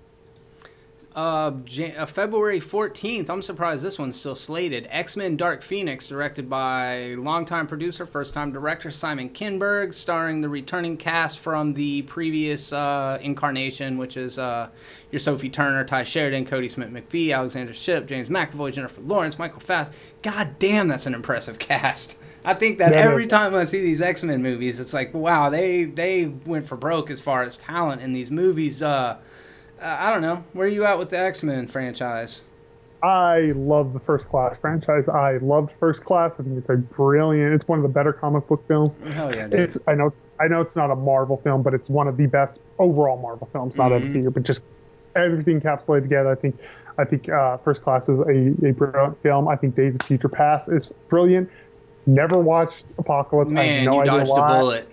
Speaker 1: February 14th. I'm surprised this one's still slated. X-Men Dark Phoenix, directed by longtime producer, first-time director Simon Kinberg, starring the returning cast from the previous incarnation, which is your Sophie Turner, Ty Sheridan, Cody Smith-McPhee, Alexandra Shipp, James McAvoy, Jennifer Lawrence, Michael Fass. God damn, that's an impressive cast. I think that every time I see these X-Men movies, it's like, wow, they went for broke as far as talent in these movies. I don't know. Where are you at with the X-Men franchise?
Speaker 2: I love the First Class franchise. I loved First Class. I think it's it's one of the better comic book films.
Speaker 1: Hell yeah, dude.
Speaker 2: I know it's not a Marvel film, but it's one of the best overall Marvel films, not MCU, but just everything encapsulated together. I think First Class is a brilliant film. I think Days of Future Past is brilliant. Never watched Apocalypse.
Speaker 1: Man,
Speaker 2: I have no
Speaker 1: you
Speaker 2: idea
Speaker 1: dodged
Speaker 2: why.
Speaker 1: a bullet.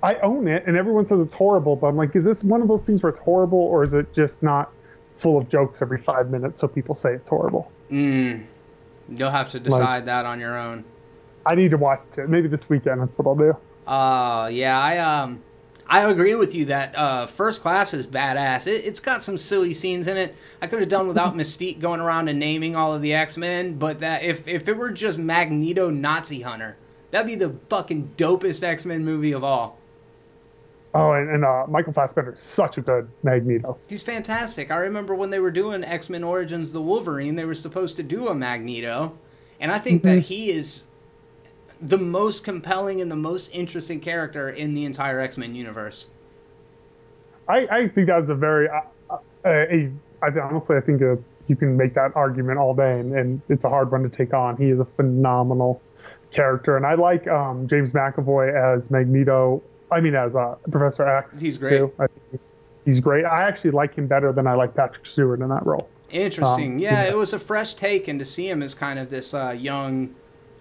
Speaker 2: I own it, and everyone says it's horrible, but I'm like, is this one of those things where it's horrible, or is it just not full of jokes every 5 minutes, so people say it's horrible?
Speaker 1: You'll have to decide that on your own.
Speaker 2: I need to watch it. Maybe this weekend, that's what I'll do.
Speaker 1: Yeah, I agree with you that First Class is badass. It's got some silly scenes in it. I could have done without Mystique going around and naming all of the X-Men, but that if it were just Magneto Nazi Hunter, that'd be the fucking dopest X-Men movie of all.
Speaker 2: Oh, and Michael Fassbender is such a good Magneto.
Speaker 1: He's fantastic. I remember when they were doing X-Men Origins the Wolverine, they were supposed to do a Magneto, and I think that he is the most compelling and the most interesting character in the entire X-Men universe.
Speaker 2: I think that's a very... honestly, I think you can make that argument all day, and it's a hard one to take on. He is a phenomenal character, and I like James McAvoy as Magneto... as Professor X.
Speaker 1: He's great.
Speaker 2: Too. I think he's great. I actually like him better than I like Patrick Stewart in that role.
Speaker 1: Interesting. It was a fresh take, and to see him as kind of this young,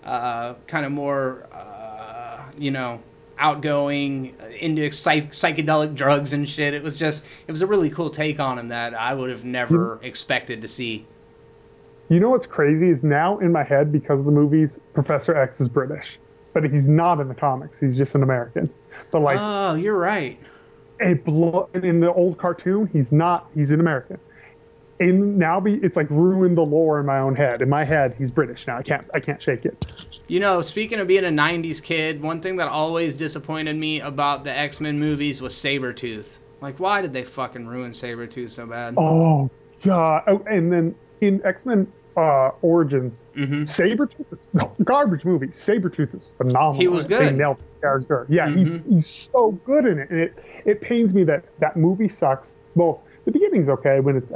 Speaker 1: kind of more, outgoing, into psychedelic drugs and shit. It was a really cool take on him that I would have never expected to see.
Speaker 2: You know what's crazy is now in my head, because of the movies, Professor X is British, but he's not in the comics. He's just an American. But
Speaker 1: oh, you're right.
Speaker 2: In the old cartoon, he's not. He's an American. And now it's like ruined the lore in my own head. In my head, he's British now. I can't shake it.
Speaker 1: Speaking of being a 90s kid, one thing that always disappointed me about the X-Men movies was Sabretooth. Like, why did they fucking ruin Sabretooth so bad?
Speaker 2: Oh, God. Oh, and then in X-Men Origins, Sabretooth is garbage movie. Sabretooth is phenomenal.
Speaker 1: He was good.
Speaker 2: They nailed the character. Yeah, he's so good in it. And it pains me that movie sucks. Well, the beginning's okay when it's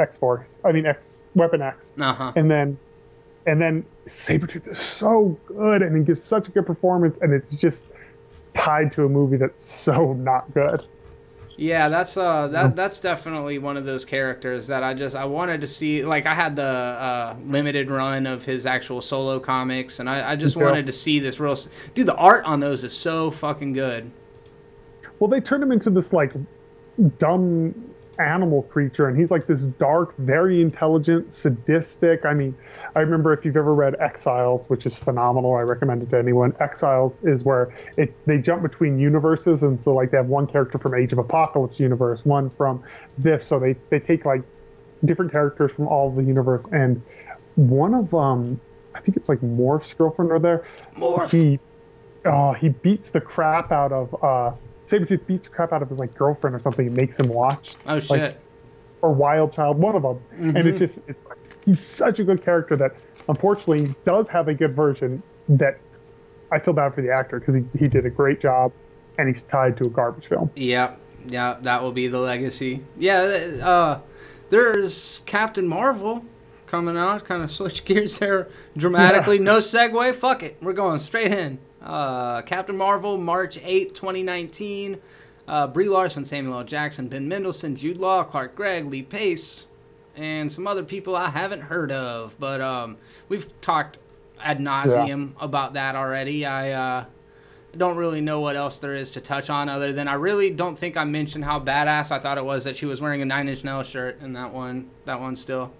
Speaker 2: Weapon X. And then Sabretooth is so good, and he gives such a good performance, and it's just tied to a movie that's so not good.
Speaker 1: Yeah, that's definitely one of those characters that I wanted to see. Like, I had the limited run of his actual solo comics, and I just wanted to see this real... Dude, the art on those is so fucking good.
Speaker 2: Well, they turned him into this, like, dumb animal creature, and he's like this dark, very intelligent, sadistic. I remember, if you've ever read Exiles, which is phenomenal, I recommend it to anyone. Exiles is where they jump between universes, and so like they have one character from Age of Apocalypse universe, one from this, so they take like different characters from all of the universe, and one of I think it's like Morph's girlfriend or there.
Speaker 1: Morph.
Speaker 2: He beats the crap out of Sabretooth beats the crap out of his like girlfriend or something and makes him watch.
Speaker 1: Oh shit.
Speaker 2: Or Wild Child, one of them. And it's like, he's such a good character that unfortunately does have a good version that I feel bad for the actor, because he did a great job, and he's tied to a garbage film.
Speaker 1: Yeah, that will be the legacy. Yeah, there's Captain Marvel coming out. Kind of switch gears there dramatically. No segue. Fuck it. We're going straight in. Captain Marvel, March 8th, 2019. Brie Larson, Samuel L. Jackson, Ben Mendelsohn, Jude Law, Clark Gregg, Lee Pace, and some other people I haven't heard of. But we've talked ad nauseum about that already. I don't really know what else there is to touch on, other than I really don't think I mentioned how badass I thought it was that she was wearing a Nine Inch Nails shirt in that one still.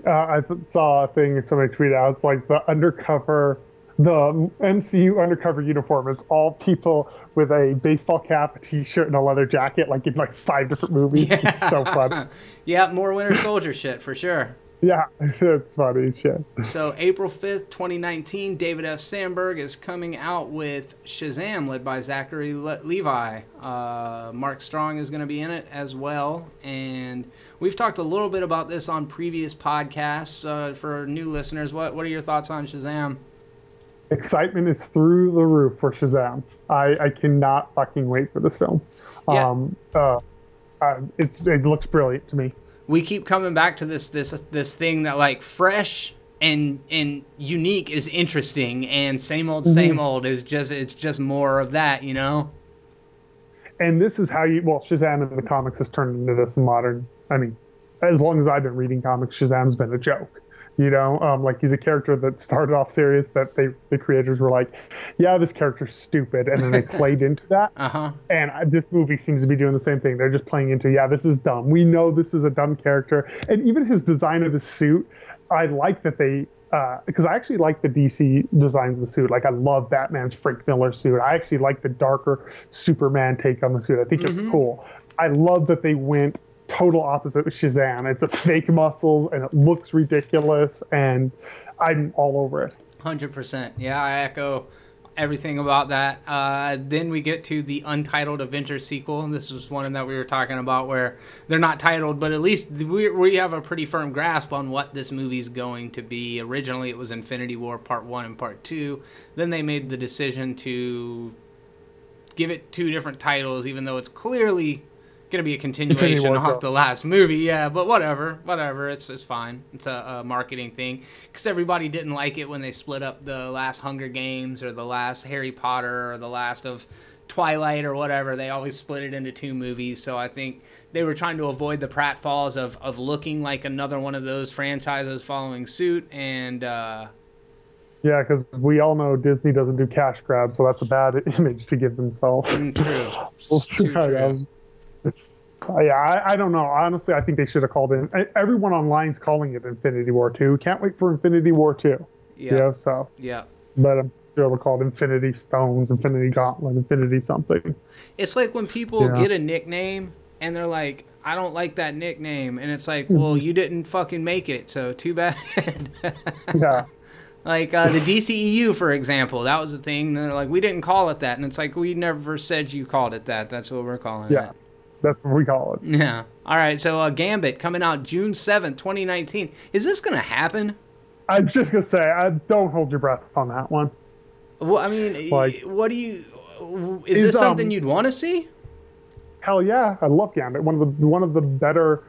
Speaker 2: I saw a thing somebody tweeted out. It's like the undercover the MCU undercover uniform. It's all people with a baseball cap, a T-shirt, and a leather jacket, like in like 5 different movies.
Speaker 1: Yeah.
Speaker 2: It's so funny.
Speaker 1: Yeah, more Winter Soldier shit for sure.
Speaker 2: Yeah, it's funny shit.
Speaker 1: So April 5th, 2019, David F. Sandberg is coming out with Shazam, led by Zachary Levi. Mark Strong is going to be in it as well. And we've talked a little bit about this on previous podcasts. For new listeners, what are your thoughts on Shazam?
Speaker 2: Excitement is through the roof for Shazam. I cannot fucking wait for this film.
Speaker 1: Yeah.
Speaker 2: It looks brilliant to me.
Speaker 1: We keep coming back to this thing that like fresh and unique is interesting, and same old is just more of that, you know.
Speaker 2: And this is how Shazam in the comics has turned into this modern. I mean, as long as I've been reading comics, Shazam's been a joke. You know, like he's a character that started off serious that the creators were like, yeah, this character's stupid. And then they played into that. And this movie seems to be doing the same thing. They're just playing into, yeah, this is dumb. We know this is a dumb character. And even his design of his suit, I like that they, because I actually like the DC design of the suit. Like I love Batman's Frank Miller suit. I actually like the darker Superman take on the suit. I think it's cool. I love that they went total opposite with Shazam. It's a fake muscles and it looks ridiculous, and I'm all over it.
Speaker 1: 100%. Yeah, I echo everything about that. Then we get to the untitled Avengers sequel. This was one that we were talking about where they're not titled, but at least we have a pretty firm grasp on what this movie's going to be. Originally, it was Infinity War Part 1 and Part 2. Then they made the decision to give it 2 different titles, even though it's clearly going to be a continuation off the last movie. Yeah, but whatever, it's fine. It's a marketing thing, because everybody didn't like it when they split up the last Hunger Games or the last Harry Potter or the last of Twilight or whatever. They always split it into 2 movies, so I think they were trying to avoid the pratfalls of looking like another one of those franchises following suit. And yeah,
Speaker 2: because we all know Disney doesn't do cash grabs, so that's a bad image to give themselves.
Speaker 1: True.
Speaker 2: Yeah, I don't know. Honestly, I think they should have called in. Everyone online's calling it Infinity War 2. Can't wait for Infinity War 2.
Speaker 1: Yeah.
Speaker 2: Yeah. But I'm still called Infinity Stones, Infinity Gauntlet, Infinity something.
Speaker 1: It's like when people get a nickname and they're like, I don't like that nickname. And it's like, well, you didn't fucking make it, so too bad.
Speaker 2: Yeah.
Speaker 1: Like the DCEU, for example, that was the thing. They're like, we didn't call it that. And it's like, we never said you called it that. That's what we're calling it.
Speaker 2: That's what we call it.
Speaker 1: Yeah. All right. So Gambit coming out June 7th, 2019. Is this going to happen?
Speaker 2: I'm just going to say, don't hold your breath on that one.
Speaker 1: Well, I mean, what do you... Is this something you'd want to see?
Speaker 2: Hell yeah. I love Gambit. One of the better...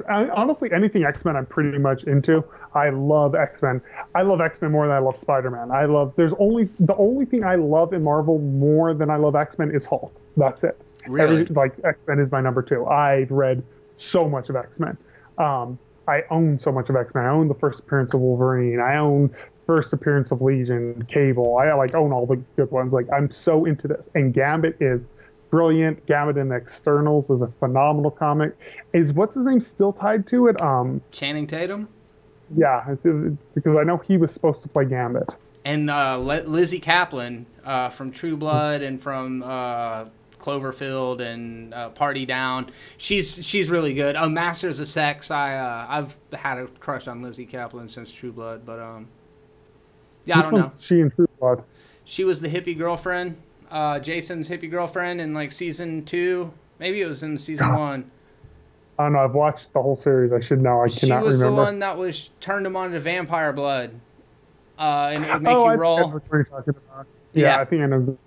Speaker 2: honestly, anything X-Men I'm pretty much into. I love X-Men. I love X-Men more than I love Spider-Man. The only thing I love in Marvel more than I love X-Men is Hulk. That's it.
Speaker 1: Really?
Speaker 2: X-Men is my number 2. I've read so much of X-Men. I own so much of X-Men. I own the first appearance of Wolverine. I own first appearance of Legion, Cable. I own all the good ones. I'm so into this. And Gambit is brilliant. Gambit in the Externals is a phenomenal comic. Is what's his name still tied to it?
Speaker 1: Channing Tatum?
Speaker 2: Yeah, because I know he was supposed to play Gambit.
Speaker 1: And Lizzie Kaplan from True Blood and from Cloverfield and Party Down. She's really good. Masters of Sex. I've had a crush on Lizzie Kaplan since True Blood, but yeah, I don't know.
Speaker 2: She in True Blood?
Speaker 1: She was the hippie girlfriend. Jason's hippie girlfriend in season 2. Maybe it was in season 1.
Speaker 2: I don't know. I've watched the whole series. I should know. I cannot remember. She was the
Speaker 1: one that turned him on to vampire blood, and it would make you roll.
Speaker 2: I know what you're talking about. Yeah, I think I know.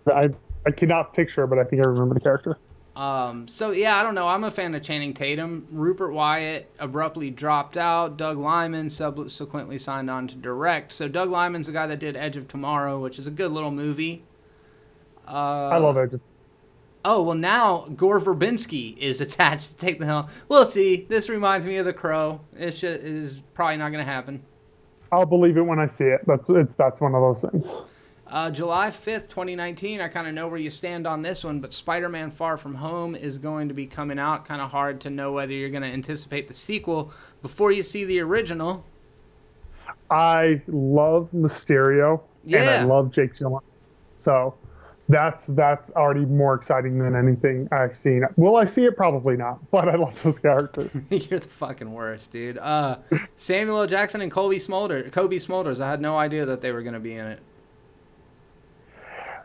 Speaker 2: I cannot picture, but I think I remember the character.
Speaker 1: So yeah, I don't know. I'm a fan of Channing Tatum. Rupert Wyatt abruptly dropped out. Doug Liman subsequently signed on to direct. So Doug Liman's the guy that did Edge of Tomorrow, which is a good little movie.
Speaker 2: I love Edge of
Speaker 1: Oh, well, now Gore Verbinski is attached to take the helm. We'll see. This reminds me of The Crow. It is probably not going to happen.
Speaker 2: I'll believe it when I see it. That's one of those things.
Speaker 1: July 5th, 2019. I kind of know where you stand on this one, but Spider-Man Far From Home is going to be coming out. Kind of hard to know whether you're going to anticipate the sequel before you see the original.
Speaker 2: I love Mysterio. and I love Jake Gyllenhaal. So that's already more exciting than anything I've seen. Will I see it? Probably not, but I love those characters.
Speaker 1: You're the fucking worst, dude. Samuel L. Jackson and Kobe Smulders. I had no idea that they were going to be in it.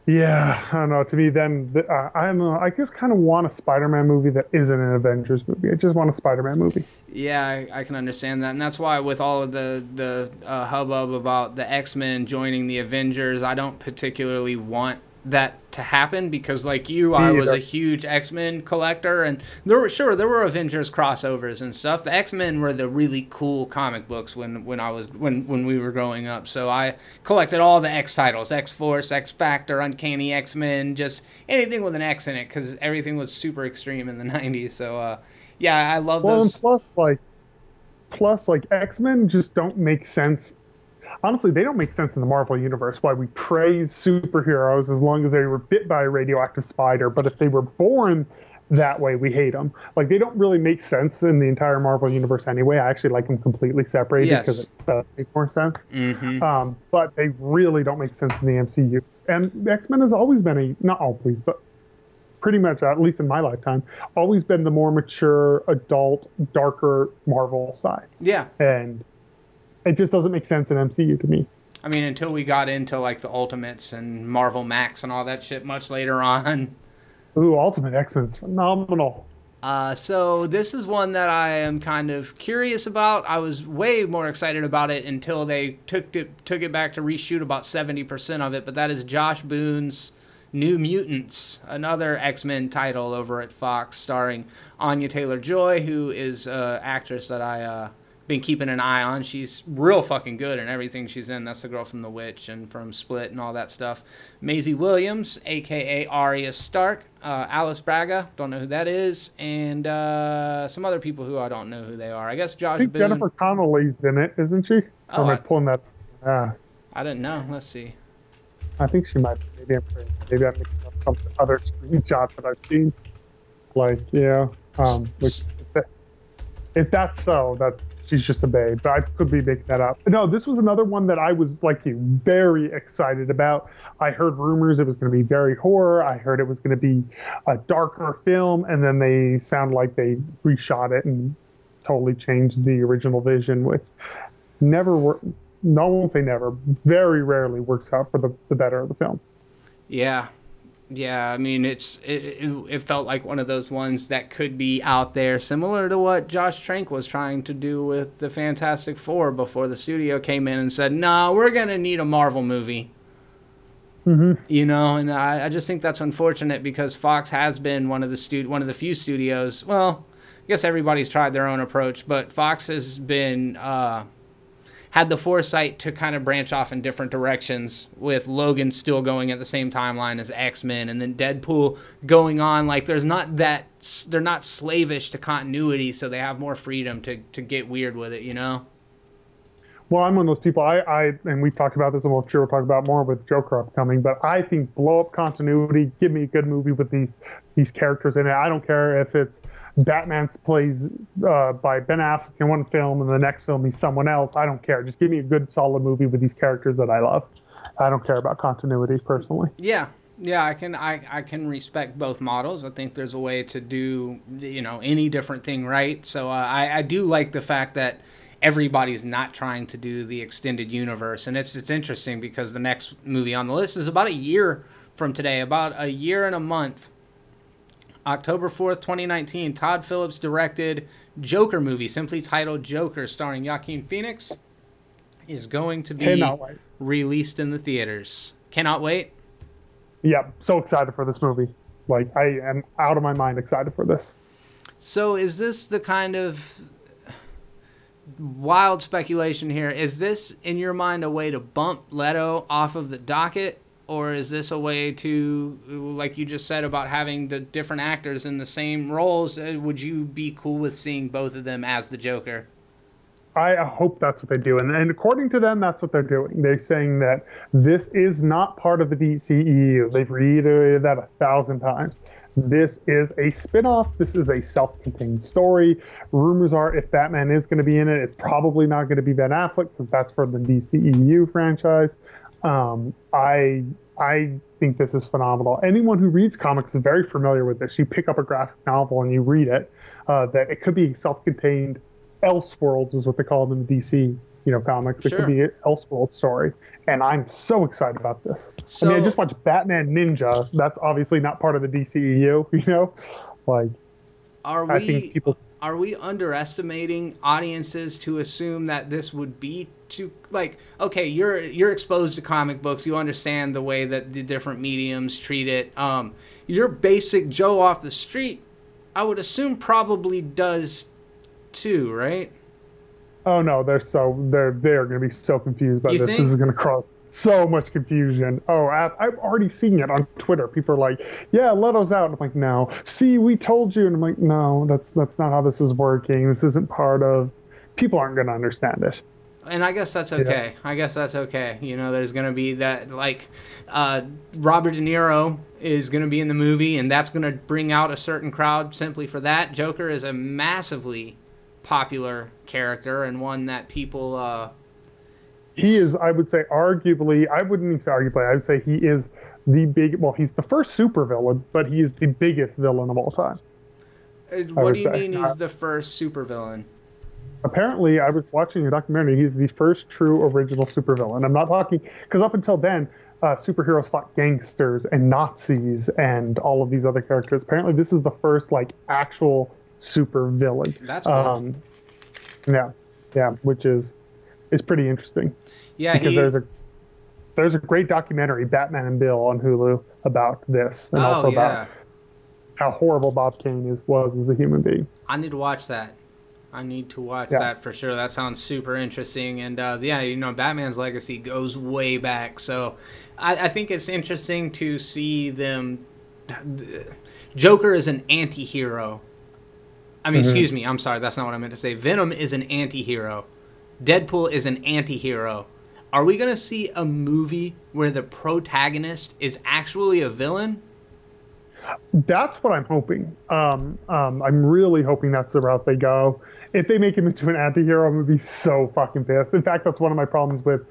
Speaker 2: Yeah, I don't know. To me, then I don't know. I just kind of want a Spider-Man movie that isn't an Avengers movie. I just want a Spider-Man movie.
Speaker 1: Yeah, I can understand that, and that's why with all of the hubbub about the X-Men joining the Avengers, I don't particularly want that to happen, because like you, I was a huge X-Men collector, and there were Avengers crossovers and stuff. The X-Men were the really cool comic books when we were growing up. So I collected all the X titles: X-Force, X-Factor, Uncanny X-Men, just anything with an X in it, because everything was super extreme in the 90s. So yeah, I love those.
Speaker 2: And plus X-Men just don't make sense. Honestly, they don't make sense in the Marvel Universe. Why we praise superheroes as long as they were bit by a radioactive spider, but if they were born that way, we hate them. Like, they don't really make sense in the entire Marvel Universe anyway. I actually like them completely separated because it does make more sense.
Speaker 1: Mm-hmm.
Speaker 2: But they really don't make sense in the MCU. And X-Men has always been not always, but pretty much, at least in my lifetime, always been the more mature, adult, darker Marvel side.
Speaker 1: Yeah.
Speaker 2: And it just doesn't make sense in MCU to me.
Speaker 1: I mean, until we got into like the Ultimates and Marvel Max and all that shit much later on.
Speaker 2: Ooh, Ultimate X-Men's phenomenal.
Speaker 1: So this is one that I am kind of curious about. I was way more excited about it until they took it back to reshoot about 70% of it. But that is Josh Boone's New Mutants, another X-Men title over at Fox, starring Anya Taylor-Joy, who is an actress that I been keeping an eye on. She's real fucking good in everything she's in. That's the girl from The Witch and from Split and all that stuff. Maisie Williams, a.k.a. Arya Stark. Alice Braga, don't know who that is. And some other people who I don't know who they are. I guess Josh Boone.
Speaker 2: Jennifer Connelly's in it, isn't she?
Speaker 1: Oh,
Speaker 2: or am I pulling that?
Speaker 1: I didn't know. Let's see.
Speaker 2: I think she might be. Maybe I'm mixing up some other screenshots that I've seen. Like, yeah. If that's so, she's just a babe. But I could be making that up. No, this was another one that I was, like you, very excited about. I heard rumors it was going to be very horror. I heard it was going to be a darker film, and then they sound like they reshot it and totally changed the original vision, which never worked. No, I won't say never. Very rarely works out for the better of the film.
Speaker 1: Yeah. Yeah, I mean, it felt like one of those ones that could be out there, similar to what Josh Trank was trying to do with the Fantastic Four before the studio came in and said, "No, we're gonna need a Marvel movie."
Speaker 2: Mm-hmm.
Speaker 1: You know, and I just think that's unfortunate, because Fox has been one of the few studios. Well, I guess everybody's tried their own approach, but Fox has been had the foresight to kind of branch off in different directions, with Logan still going at the same timeline as X-Men, and then Deadpool going on. Like, they're not slavish to continuity, so they have more freedom to get weird with it, you know?
Speaker 2: Well, I'm one of those people, and we've talked about this, and we'll sure we'll talk about more with Joker upcoming, but I think blow up continuity, give me a good movie with these characters in it. I don't care if it's Batman plays by Ben Affleck in one film, and the next film he's someone else. I don't care. Just give me a good, solid movie with these characters that I love. I don't care about continuity, personally.
Speaker 1: Yeah, I can respect both models. I think there's a way to do, you know, any different thing right. So I do like the fact that everybody's not trying to do the extended universe, and it's interesting because the next movie on the list is about a year from today, about a year and a month. October 4th, 2019, Todd Phillips directed Joker movie, simply titled Joker, starring Joaquin Phoenix, is going to be released in the theaters. Cannot wait.
Speaker 2: Yeah, so excited for this movie. Like, I am out of my mind excited for this.
Speaker 1: So is this the kind of wild speculation here? Is this, in your mind, a way to bump Leto off of the docket? Or is this a way to, like you just said about having the different actors in the same roles, would you be cool with seeing both of them as the Joker?
Speaker 2: I hope that's what they do. And according to them, that's what they're doing. They're saying that this is not part of the DCEU. They've reiterated that 1,000 times. This is a spin-off. This is a self-contained story. Rumors are if Batman is going to be in it, it's probably not going to be Ben Affleck, because that's for the DCEU franchise. I think this is phenomenal. Anyone who reads comics is very familiar with this. You pick up a graphic novel and you read it. That it could be self-contained Elseworlds is what they call them in the DC, comics. It
Speaker 1: Sure.
Speaker 2: could be an Elseworld story, and I'm so excited about this.
Speaker 1: So,
Speaker 2: I mean, I just watched Batman Ninja. That's obviously not part of the DCEU, like
Speaker 1: are
Speaker 2: I think people.
Speaker 1: we underestimating audiences to assume that this would be too, like, okay, you're exposed to comic books, you understand the way that the different mediums treat it. Your basic Joe off the street, I would assume, probably does too, right?
Speaker 2: Oh no, they're going to be so confused by
Speaker 1: You
Speaker 2: this.
Speaker 1: think?
Speaker 2: This is going to cause so much confusion. Oh, I've already seen it on Twitter. People are like, "Yeah, Leto's out." And I'm like, "No, see, we told you." And I'm like, "No, that's not how this is working. This isn't part of." People aren't going to understand it.
Speaker 1: And I guess that's okay. I guess that's okay. There's going to be that, like, Robert De Niro is going to be in the movie, and that's going to bring out a certain crowd simply for that. Joker is a massively popular character and one that people...
Speaker 2: He is, I would say, arguably, I wouldn't even say arguably, I would say he is he's the first supervillain, but he is the biggest villain of all time.
Speaker 1: What do you mean he's the first supervillain?
Speaker 2: Apparently, I was watching a documentary. He's the first true original supervillain. I'm not talking, because up until then, superheroes fought gangsters and Nazis and all of these other characters. Apparently, this is the first, like, actual supervillain.
Speaker 1: That's cool.
Speaker 2: Yeah, which is pretty interesting.
Speaker 1: Yeah,
Speaker 2: because there's a great documentary, Batman and Bill, on Hulu about this, and also about how horrible Bob Kane was as a human being.
Speaker 1: I need to watch that. That for sure. That sounds super interesting. And Batman's legacy goes way back. So I think it's interesting to see them. Joker is an anti-hero. I mean, excuse me. I'm sorry. That's not what I meant to say. Venom is an anti-hero. Deadpool is an anti-hero. Are we going to see a movie where the protagonist is actually a villain?
Speaker 2: That's what I'm hoping. I'm really hoping that's the route they go. If they make him into an anti-hero, I'm going to be so fucking pissed. In fact, that's one of my problems with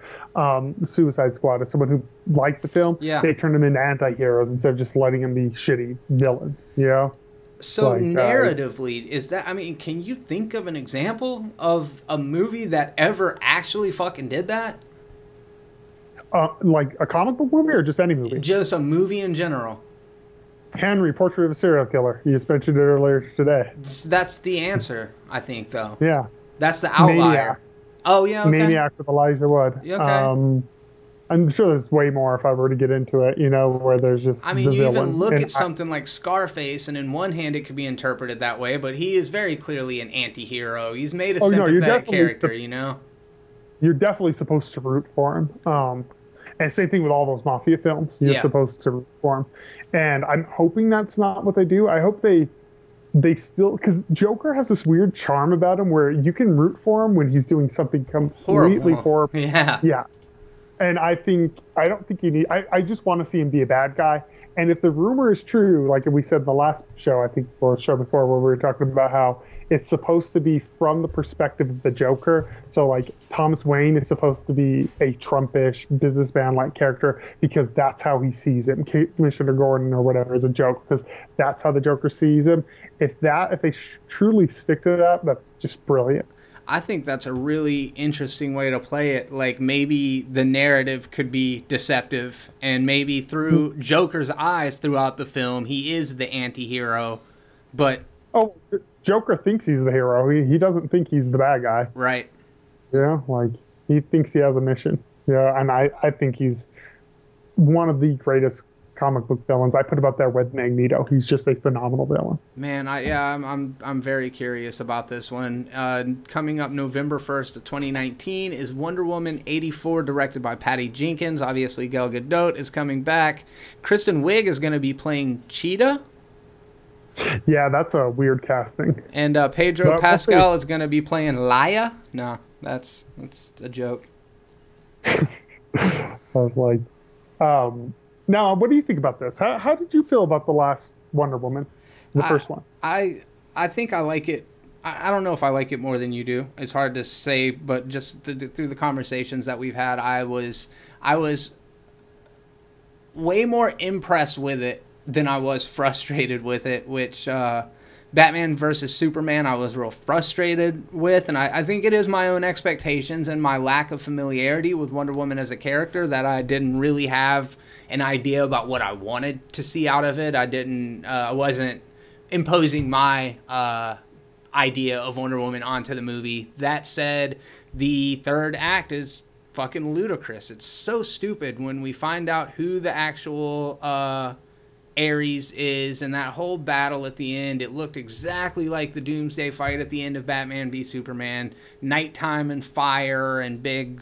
Speaker 2: Suicide Squad. As someone who liked the film, they turned them into anti-heroes instead of just letting them be shitty villains,
Speaker 1: So narratively, can you think of an example of a movie that ever actually fucking did that?
Speaker 2: Like a comic book movie or just any movie?
Speaker 1: Just a movie in general.
Speaker 2: Henry, Portrait of a Serial Killer. You just mentioned it earlier today.
Speaker 1: That's the answer, I think, though.
Speaker 2: Yeah.
Speaker 1: That's the outlier.
Speaker 2: Maniac.
Speaker 1: Oh, yeah, okay.
Speaker 2: Maniac with Elijah Wood.
Speaker 1: Okay.
Speaker 2: I'm sure there's way more if I were to get into it, where there's just
Speaker 1: I mean, you even look at something like Scarface, and in one hand it could be interpreted that way, but he is very clearly an anti-hero. He's made a sympathetic character,
Speaker 2: You're definitely supposed to root for him. And same thing with all those mafia films. You're supposed to root for him. And I'm hoping that's not what they do. I hope they still, because Joker has this weird charm about him where you can root for him when he's doing something completely horrible. Yeah. And I don't think you need, I just want to see him be a bad guy. And if the rumor is true, like we said in the last show, I think, or the show before, where we were talking about how it's supposed to be from the perspective of the Joker. So, like, Thomas Wayne is supposed to be a Trumpish businessman-like character because that's how he sees him. Commissioner Gordon or whatever is a joke because that's how the Joker sees him. If they truly stick to that, that's just brilliant.
Speaker 1: I think that's a really interesting way to play it. Like, maybe the narrative could be deceptive, and maybe through Joker's eyes throughout the film, he is the anti-hero, but...
Speaker 2: Oh, Joker thinks he's the hero. He doesn't think he's the bad guy.
Speaker 1: Right.
Speaker 2: Yeah, like, he thinks he has a mission. Yeah, and I think he's one of the greatest comic book villains. I put him up there with Magneto. He's just a phenomenal villain.
Speaker 1: Man, I'm very curious about this one. Coming up November 1st of 2019 is Wonder Woman 84, directed by Patty Jenkins. Obviously, Gal Gadot is coming back. Kristen Wiig is going to be playing Cheetah.
Speaker 2: Yeah, that's a weird casting.
Speaker 1: And Pedro Pascal is going to be playing Laia. No, that's a joke.
Speaker 2: I was like, now, what do you think about this? How did you feel about the last Wonder Woman, the first one?
Speaker 1: I think I like it. I don't know if I like it more than you do. It's hard to say, but just through the conversations that we've had, I was way more impressed with it than I was frustrated with it, which Batman versus Superman I was real frustrated with, and I think it is my own expectations and my lack of familiarity with Wonder Woman as a character that I didn't really have an idea about what I wanted to see out of it. I wasn't imposing my idea of Wonder Woman onto the movie. That said, the third act is fucking ludicrous. It's so stupid when we find out who the actual Ares is, and that whole battle at the end, it looked exactly like the Doomsday fight at the end of Batman v Superman. Nighttime and fire and big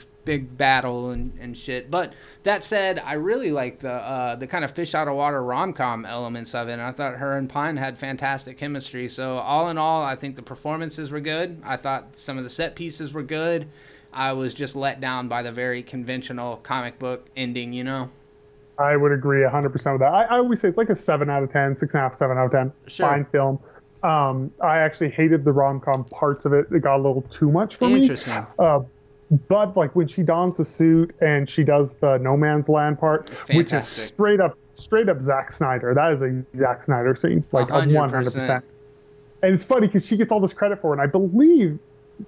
Speaker 1: battle and shit. But that said, I really like the kind of fish out of water rom-com elements of it, and I thought her and Pine had fantastic chemistry. So all in all, I think the performances were good. I thought some of the set pieces were good. I was just let down by the very conventional comic book ending, you know?
Speaker 2: I would agree 100% with that. I always say it's like a 7 out of 10, 6.5, 7 out of 10. It's fine film. I actually hated the rom-com parts of it. It got a little too much for me.
Speaker 1: Interesting.
Speaker 2: But like when she dons the suit and she does the no man's land part, which is straight up Zack Snyder. That is a Zack Snyder scene, like 100%. And it's funny because she gets all this credit for it. And I believe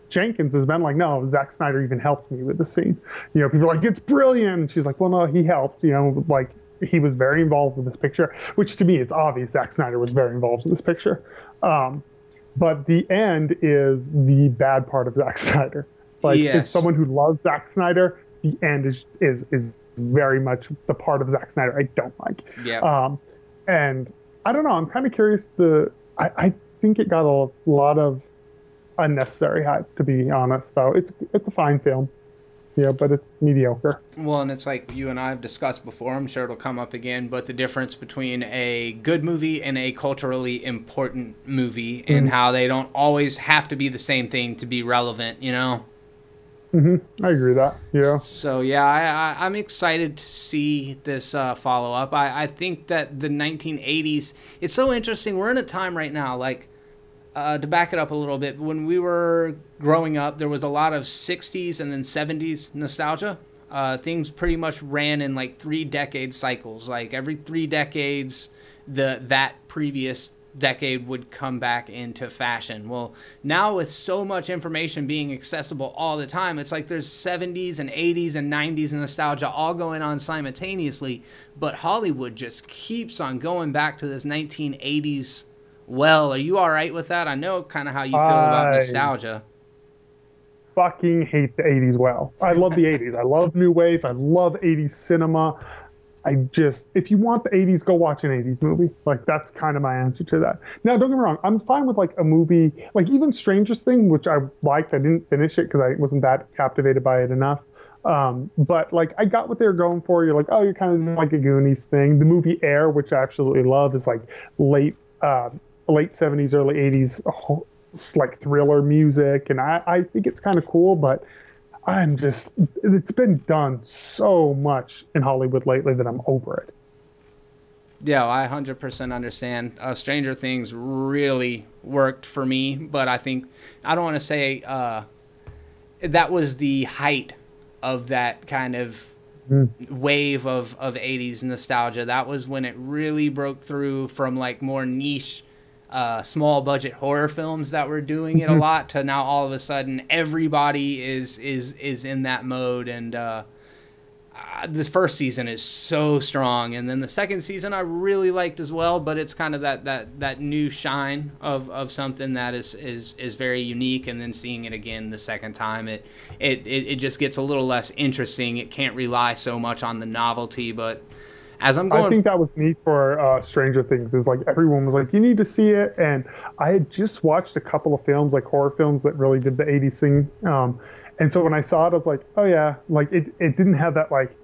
Speaker 2: Jenkins has been like, no, Zack Snyder even helped me with the scene. You know, people are like, it's brilliant. And she's like, well, no, he helped. You know, like he was very involved with this picture, which to me, it's obvious Zack Snyder was very involved with this picture. But the end is the bad part of Zack Snyder. Like, as someone who loves Zack Snyder, the end is very much the part of Zack Snyder I don't like.
Speaker 1: Yeah.
Speaker 2: And I don't know. I'm kind of curious. I think it got a lot of unnecessary hype, to be honest. Though it's a fine film. Yeah, but it's mediocre.
Speaker 1: Well, and it's like you and I have discussed before. I'm sure it'll come up again. But the difference between a good movie and a culturally important movie, and how they don't always have to be the same thing to be relevant. You know.
Speaker 2: I agree with that. Yeah.
Speaker 1: So yeah, I'm excited to see this follow up. I think that the 1980s. It's so interesting. We're in a time right now, like to back it up a little bit. When we were growing up, there was a lot of 60s and then 70s nostalgia. Things pretty much ran in like 3-decade cycles. Like every 3 decades, that previous decade would come back into fashion. Well, now with so much information being accessible all the time, it's like there's 70s and 80s and 90s nostalgia all going on simultaneously, but Hollywood just keeps on going back to this 1980s well. Are you all right with that? I know kind of how you feel about nostalgia.
Speaker 2: Fucking hate the 80s well. I love the 80s. I love New Wave. I love 80s cinema. If you want the 80s, go watch an 80s movie. Like, that's kind of my answer to that. Now, don't get me wrong. I'm fine with, like, a movie, like, even Stranger Things, which I liked. I didn't finish it because I wasn't that captivated by it enough. But, like, I got what they were going for. You're like, oh, you're kind of like a Goonies thing. The movie Air, which I absolutely love, is, like, late 70s, early 80s, like, thriller music. And I think it's kind of cool, but it's been done so much in Hollywood lately that I'm over it.
Speaker 1: Yeah, I 100% understand. Stranger Things really worked for me, but I don't want to say that was the height of that kind of wave of 80s nostalgia. That was when it really broke through from like more niche small budget horror films that were doing it a lot to now all of a sudden everybody is in that mode. And the first season is so strong, and then the second season I really liked as well, but it's kind of that new shine of something that is very unique. And then seeing it again the second time, it just gets a little less interesting. It can't rely so much on the novelty, but I think
Speaker 2: that was neat for Stranger Things, is like everyone was like, you need to see it. And I had just watched a couple of films, like horror films that really did the 80s thing. And so when I saw it, I was like, oh yeah, like it didn't have that like,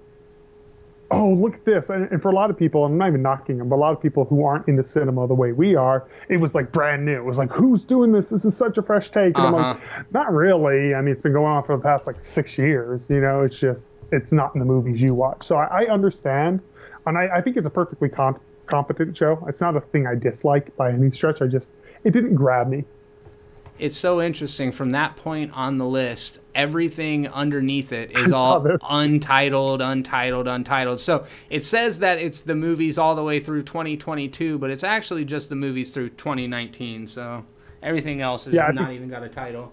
Speaker 2: oh, look at this. And for a lot of people, I'm not even knocking them, but a lot of people who aren't into cinema the way we are, it was like brand new. It was like, who's doing this? This is such a fresh take. And I'm like, not really. I mean, it's been going on for the past like 6 years. You know, it's not in the movies you watch. So I understand. And I think it's a perfectly competent show. It's not a thing I dislike by any stretch. It didn't grab me.
Speaker 1: It's so interesting. From that point on the list, everything underneath it is all untitled. So it says that it's the movies all the way through 2022, but it's actually just the movies through 2019. So everything else is not even got a title.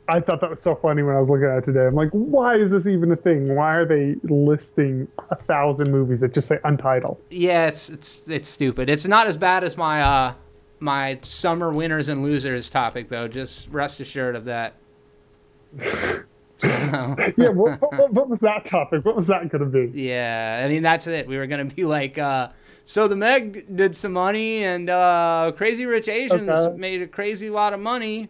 Speaker 2: I thought that was so funny when I was looking at it today. I'm like, why is this even a thing? Why are they listing 1,000 movies that just say untitled?
Speaker 1: Yeah, it's stupid. It's not as bad as my summer winners and losers topic, though. Just rest assured of that.
Speaker 2: Yeah, what was that topic? What was that going to be?
Speaker 1: Yeah, I mean, that's it. We were going to be like, so the Meg did some money, and Crazy Rich Asians made a crazy lot of money.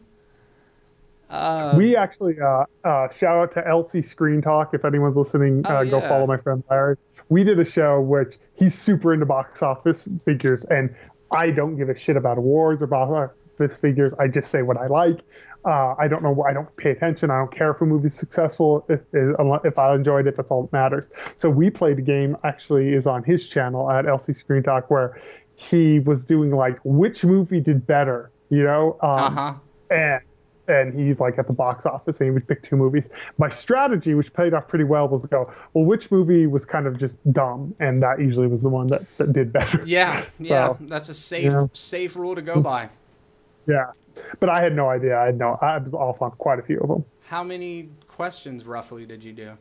Speaker 2: We actually, shout out to LC Screen Talk. If anyone's listening, go follow my friend Larry. We did a show which he's super into box office figures, and I don't give a shit about awards or box office figures. I just say what I like. I don't know. I don't pay attention. I don't care if a movie's successful. If I enjoyed it, that's all that matters. So we played a game. Actually, is on his channel at LC Screen Talk, where he was doing like which movie did better, and he's like at the box office, and he would pick two movies. My strategy, which played off pretty well, was to go, well, which movie was kind of just dumb, and that usually was the one that did better.
Speaker 1: Yeah, so, that's a safe rule to go by.
Speaker 2: Yeah, but I had no idea. I was off on quite a few of them.
Speaker 1: How many questions roughly did you do?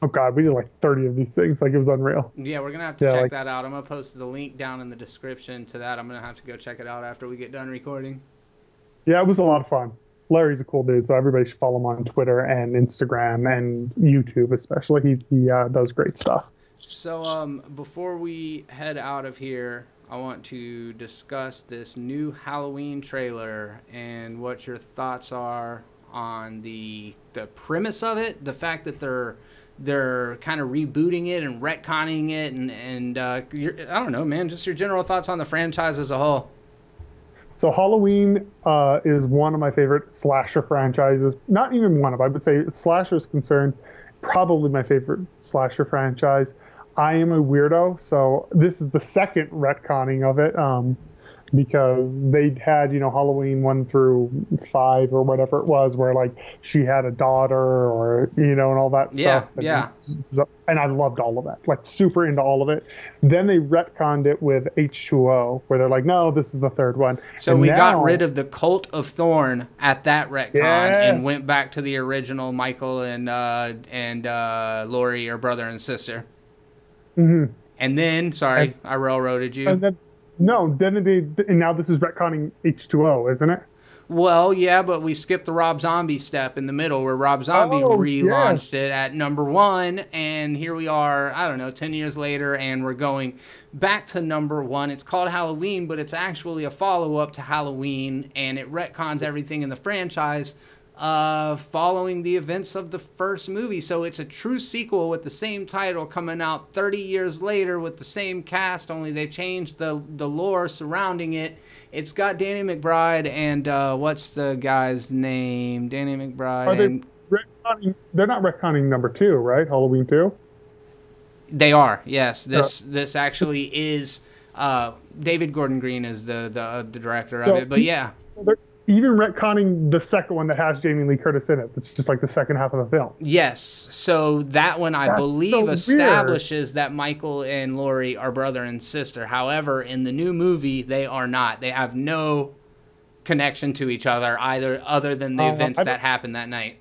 Speaker 2: Oh God, we did like 30 of these things. Like, it was unreal.
Speaker 1: Yeah, we're gonna have to check that out. I'm gonna post the link down in the description to that. I'm gonna have to go check it out after we get done recording.
Speaker 2: Yeah, it was a lot of fun. Larry's a cool dude, so everybody should follow him on Twitter and Instagram and YouTube especially. He does great stuff.
Speaker 1: So before we head out of here, I want to discuss this new Halloween trailer and what your thoughts are on the premise of it, the fact that they're kind of rebooting it and retconning it, and I don't know, man, just your general thoughts on the franchise as a whole.
Speaker 2: So Halloween is one of my favorite slasher franchises. Not even one of, I would say, slasher is concerned, probably my favorite slasher franchise. I am a weirdo, so this is the second retconning of it, because they had, Halloween 1 through 5 or whatever it was, where like she had a daughter or, and all that stuff.
Speaker 1: Yeah.
Speaker 2: And I loved all of that, like super into all of it. Then they retconned it with H2O, where they're like, no, this is the third one.
Speaker 1: So we got rid of the Cult of Thorn at that retcon and went back to the original Michael and Laurie, or brother and sister. Mm-hmm. And then, I railroaded you.
Speaker 2: And then now this is retconning H2O, isn't it?
Speaker 1: Well, yeah, but we skipped the Rob Zombie step in the middle, where Rob Zombie relaunched it at number 1, and here we are, 10 years later, and we're going back to number 1. It's called Halloween, but it's actually a follow-up to Halloween, and it retcons everything in the franchise following the events of the first movie. So it's a true sequel with the same title coming out 30 years later with the same cast, only they've changed the lore surrounding it. It's got Danny McBride and what's the guy's name? Danny McBride.
Speaker 2: Are they retconning? They're not retconning number 2, right? Halloween 2?
Speaker 1: They are, yes. This actually is David Gordon Green is the director of it, but yeah.
Speaker 2: Even retconning the second one that has Jamie Lee Curtis in it. It's just like the second half of the film.
Speaker 1: Yes. So that one, I believe, establishes that Michael and Laurie are brother and sister. However, in the new movie, they are not. They have no connection to each other, other than the events that happened that night.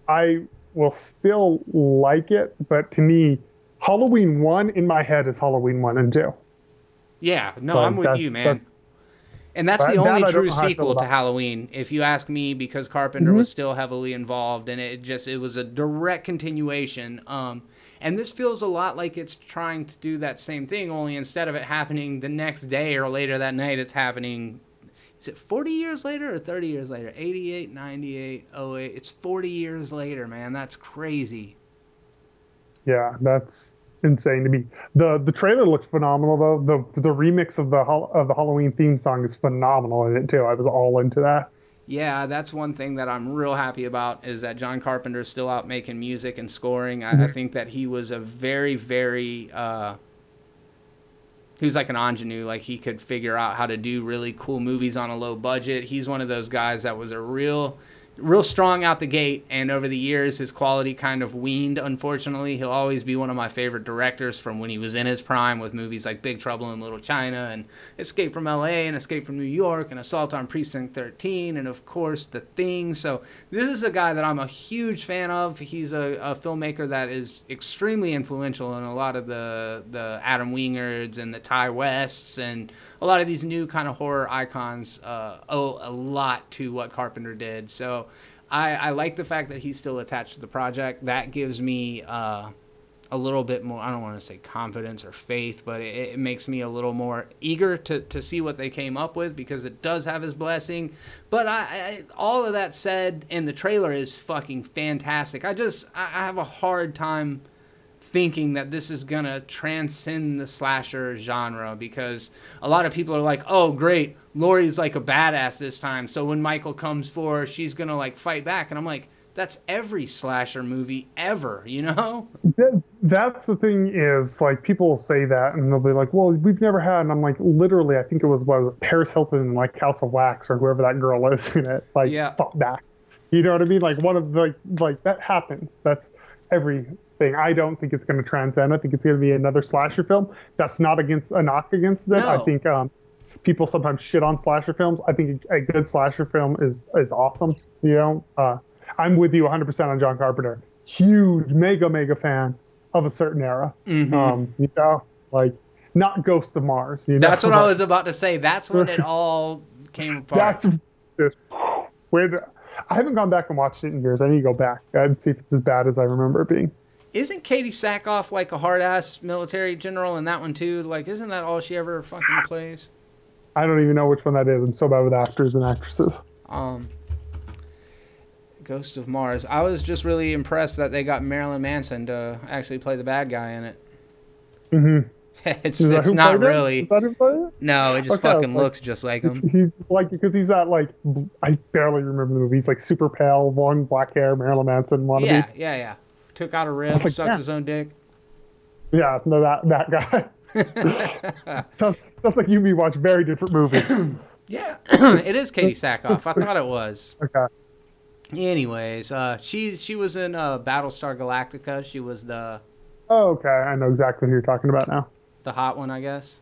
Speaker 1: I
Speaker 2: will still like it, but to me, Halloween 1 in my head is Halloween 1 and 2.
Speaker 1: Yeah. No, I'm with you, man. And that's the only true sequel to Halloween, if you ask me, because Carpenter was still heavily involved, and it was a direct continuation. And this feels a lot like it's trying to do that same thing, only instead of it happening the next day or later that night, it's happening, is it 40 years later or 30 years later? 88, 98, 08. It's 40 years later, man. That's crazy.
Speaker 2: Yeah, that's insane to me. The trailer looks phenomenal though. The remix of the Halloween theme song is phenomenal in it too. I was all into that.
Speaker 1: Yeah, that's one thing that I'm real happy about, is that John Carpenter is still out making music and scoring. I think that he was a very, very he was like an ingenue. Like, he could figure out how to do really cool movies on a low budget. He's one of those guys that was a real strong out the gate, and over the years his quality kind of weaned, unfortunately. He'll always be one of my favorite directors from when he was in his prime, with movies like Big Trouble in Little China and Escape from LA and Escape from New York and Assault on Precinct 13 and of course The Thing. So this is a guy that I'm a huge fan of. He's a filmmaker that is extremely influential in a lot of the Adam Wingards and the Ty Wests, and a lot of these new kind of horror icons owe a lot to what Carpenter did. So I like the fact that he's still attached to the project. That gives me a little bit more, I don't want to say confidence or faith, but it makes me a little more eager to see what they came up with, because it does have his blessing. But all of that said, and the trailer is fucking fantastic. I have a hard time thinking that this is gonna transcend the slasher genre, because a lot of people are like, oh great, Laurie's like a badass this time, so when Michael comes for her, she's gonna like fight back. And I'm like, that's every slasher movie ever, you know?
Speaker 2: That's the thing, is like, people will say that and they'll be like, well, we've never had, and I'm like, literally, I think it was Paris Hilton in like House of Wax, or whoever that girl is in it, like, fought back. You know what I mean? Like, one of the, like that happens. That's every thing. I don't think it's going to transcend. I think it's going to be another slasher film. That's not a knock against it. No. I think people sometimes shit on slasher films. I think a good slasher film is awesome. You know, I'm with you 100% on John Carpenter. Huge, mega fan of a certain era. Mm-hmm. You know, like, not Ghost of Mars. You know?
Speaker 1: That's what I was about to say. That's when it all came apart.
Speaker 2: I haven't gone back and watched it in years. I need to go back and see if it's as bad as I remember it being.
Speaker 1: Isn't Katie Sackhoff like a hard-ass military general in that one too? Like, isn't that all she ever fucking plays?
Speaker 2: I don't even know which one that is. I'm so bad with actors and actresses.
Speaker 1: Ghost of Mars. I was just really impressed that they got Marilyn Manson to actually play the bad guy in it.
Speaker 2: Mm-hmm.
Speaker 1: it's not really. Is that who played it? No, it just fucking looks just like him.
Speaker 2: He's like, because he's that, like, I barely remember the movie. He's like super pale, long black hair, Marilyn Manson wannabe.
Speaker 1: Yeah. Took out a rib, like, sucked his own dick.
Speaker 2: Yeah, no, that guy. Sounds like you and me watch very different movies.
Speaker 1: Yeah, it is Katie Sackhoff. I thought it was.
Speaker 2: Okay.
Speaker 1: Anyways, she was in Battlestar Galactica. She was the...
Speaker 2: Oh, okay. I know exactly who you're talking about now.
Speaker 1: The hot one, I guess.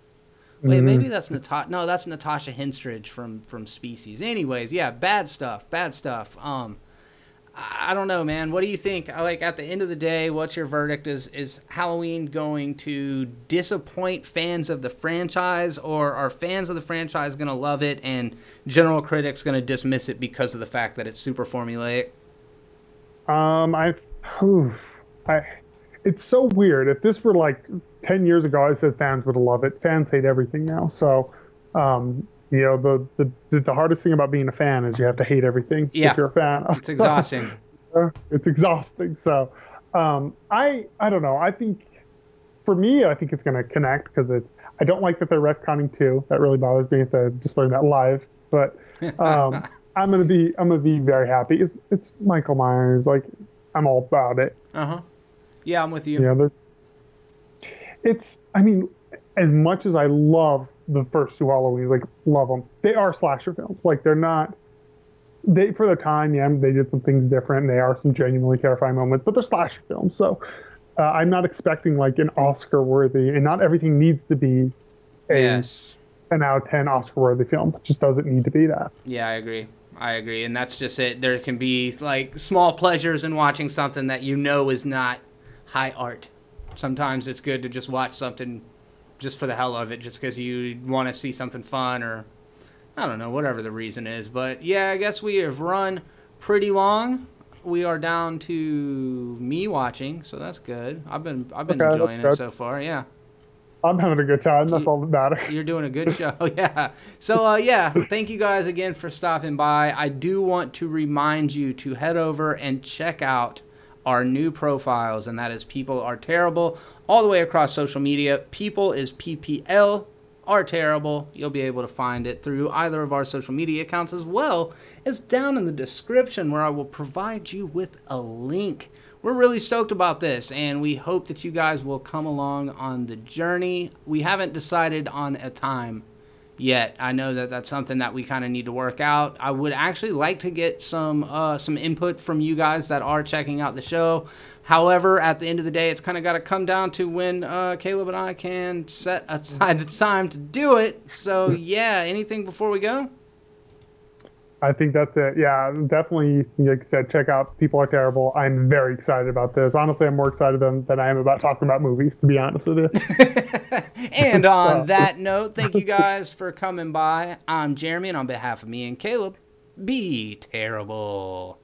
Speaker 1: Wait, maybe that's Natasha. No, that's Natasha Henstridge from Species. Anyways, yeah, bad stuff. I don't know, man. What do you think? Like, at the end of the day, what's your verdict? Is Halloween going to disappoint fans of the franchise, or are fans of the franchise going to love it and general critics going to dismiss it because of the fact that it's super formulaic?
Speaker 2: It's so weird. If this were like 10 years ago, I said fans would love it. Fans hate everything now. So, you know, the hardest thing about being a fan is you have to hate everything if you're a fan.
Speaker 1: It's exhausting.
Speaker 2: It's exhausting. So, I don't know. I think, for me, I think it's going to connect, because I don't like that they're retconning 2. That really bothers me if I just learned that live. But I'm gonna be very happy. It's Michael Myers. Like, I'm all about it.
Speaker 1: Yeah, I'm with you.
Speaker 2: Yeah, I mean, as much as I love the first 2 Halloweens, like, love them, they are slasher films. Like, they're not, for the time, yeah, they did some things different, and they are some genuinely terrifying moments, but they're slasher films. So I'm not expecting like an Oscar-worthy, and not everything needs to be an out of 10 Oscar-worthy film. It just doesn't need to be that.
Speaker 1: Yeah, I agree, and that's just it. There can be like small pleasures in watching something that you know is not high art. Sometimes it's good to just watch something just for the hell of it, just because you want to see something fun, or I don't know, whatever the reason is. But yeah, I guess we have run pretty long. We are down to me watching, so that's good. I've been enjoying it so far. Yeah,
Speaker 2: I'm having a good time. That's all that matters.
Speaker 1: You're doing a good show. Yeah. So thank you guys again for stopping by. I do want to remind you to head over and check out our new profiles, and that is People Are Terrible, all the way across social media. People is PPL, Are Terrible. You'll be able to find it through either of our social media accounts, as well as down in the description, where I will provide you with a link. We're really stoked about this, and we hope that you guys will come along on the journey. We haven't decided on a time yet. I know that that's something that we kind of need to work out. I would actually like to get some input from you guys that are checking out the show. However, at the end of the day, it's kind of got to come down to when Caleb and I can set aside the time to do it. So, yeah, anything before we go?
Speaker 2: I think that's it. Yeah, definitely, like I said, check out People Are Terrible. I'm very excited about this. Honestly, I'm more excited than I am about talking about movies, to be honest with you.
Speaker 1: And on that note, thank you guys for coming by. I'm Jeremy, and on behalf of me and Caleb, be terrible.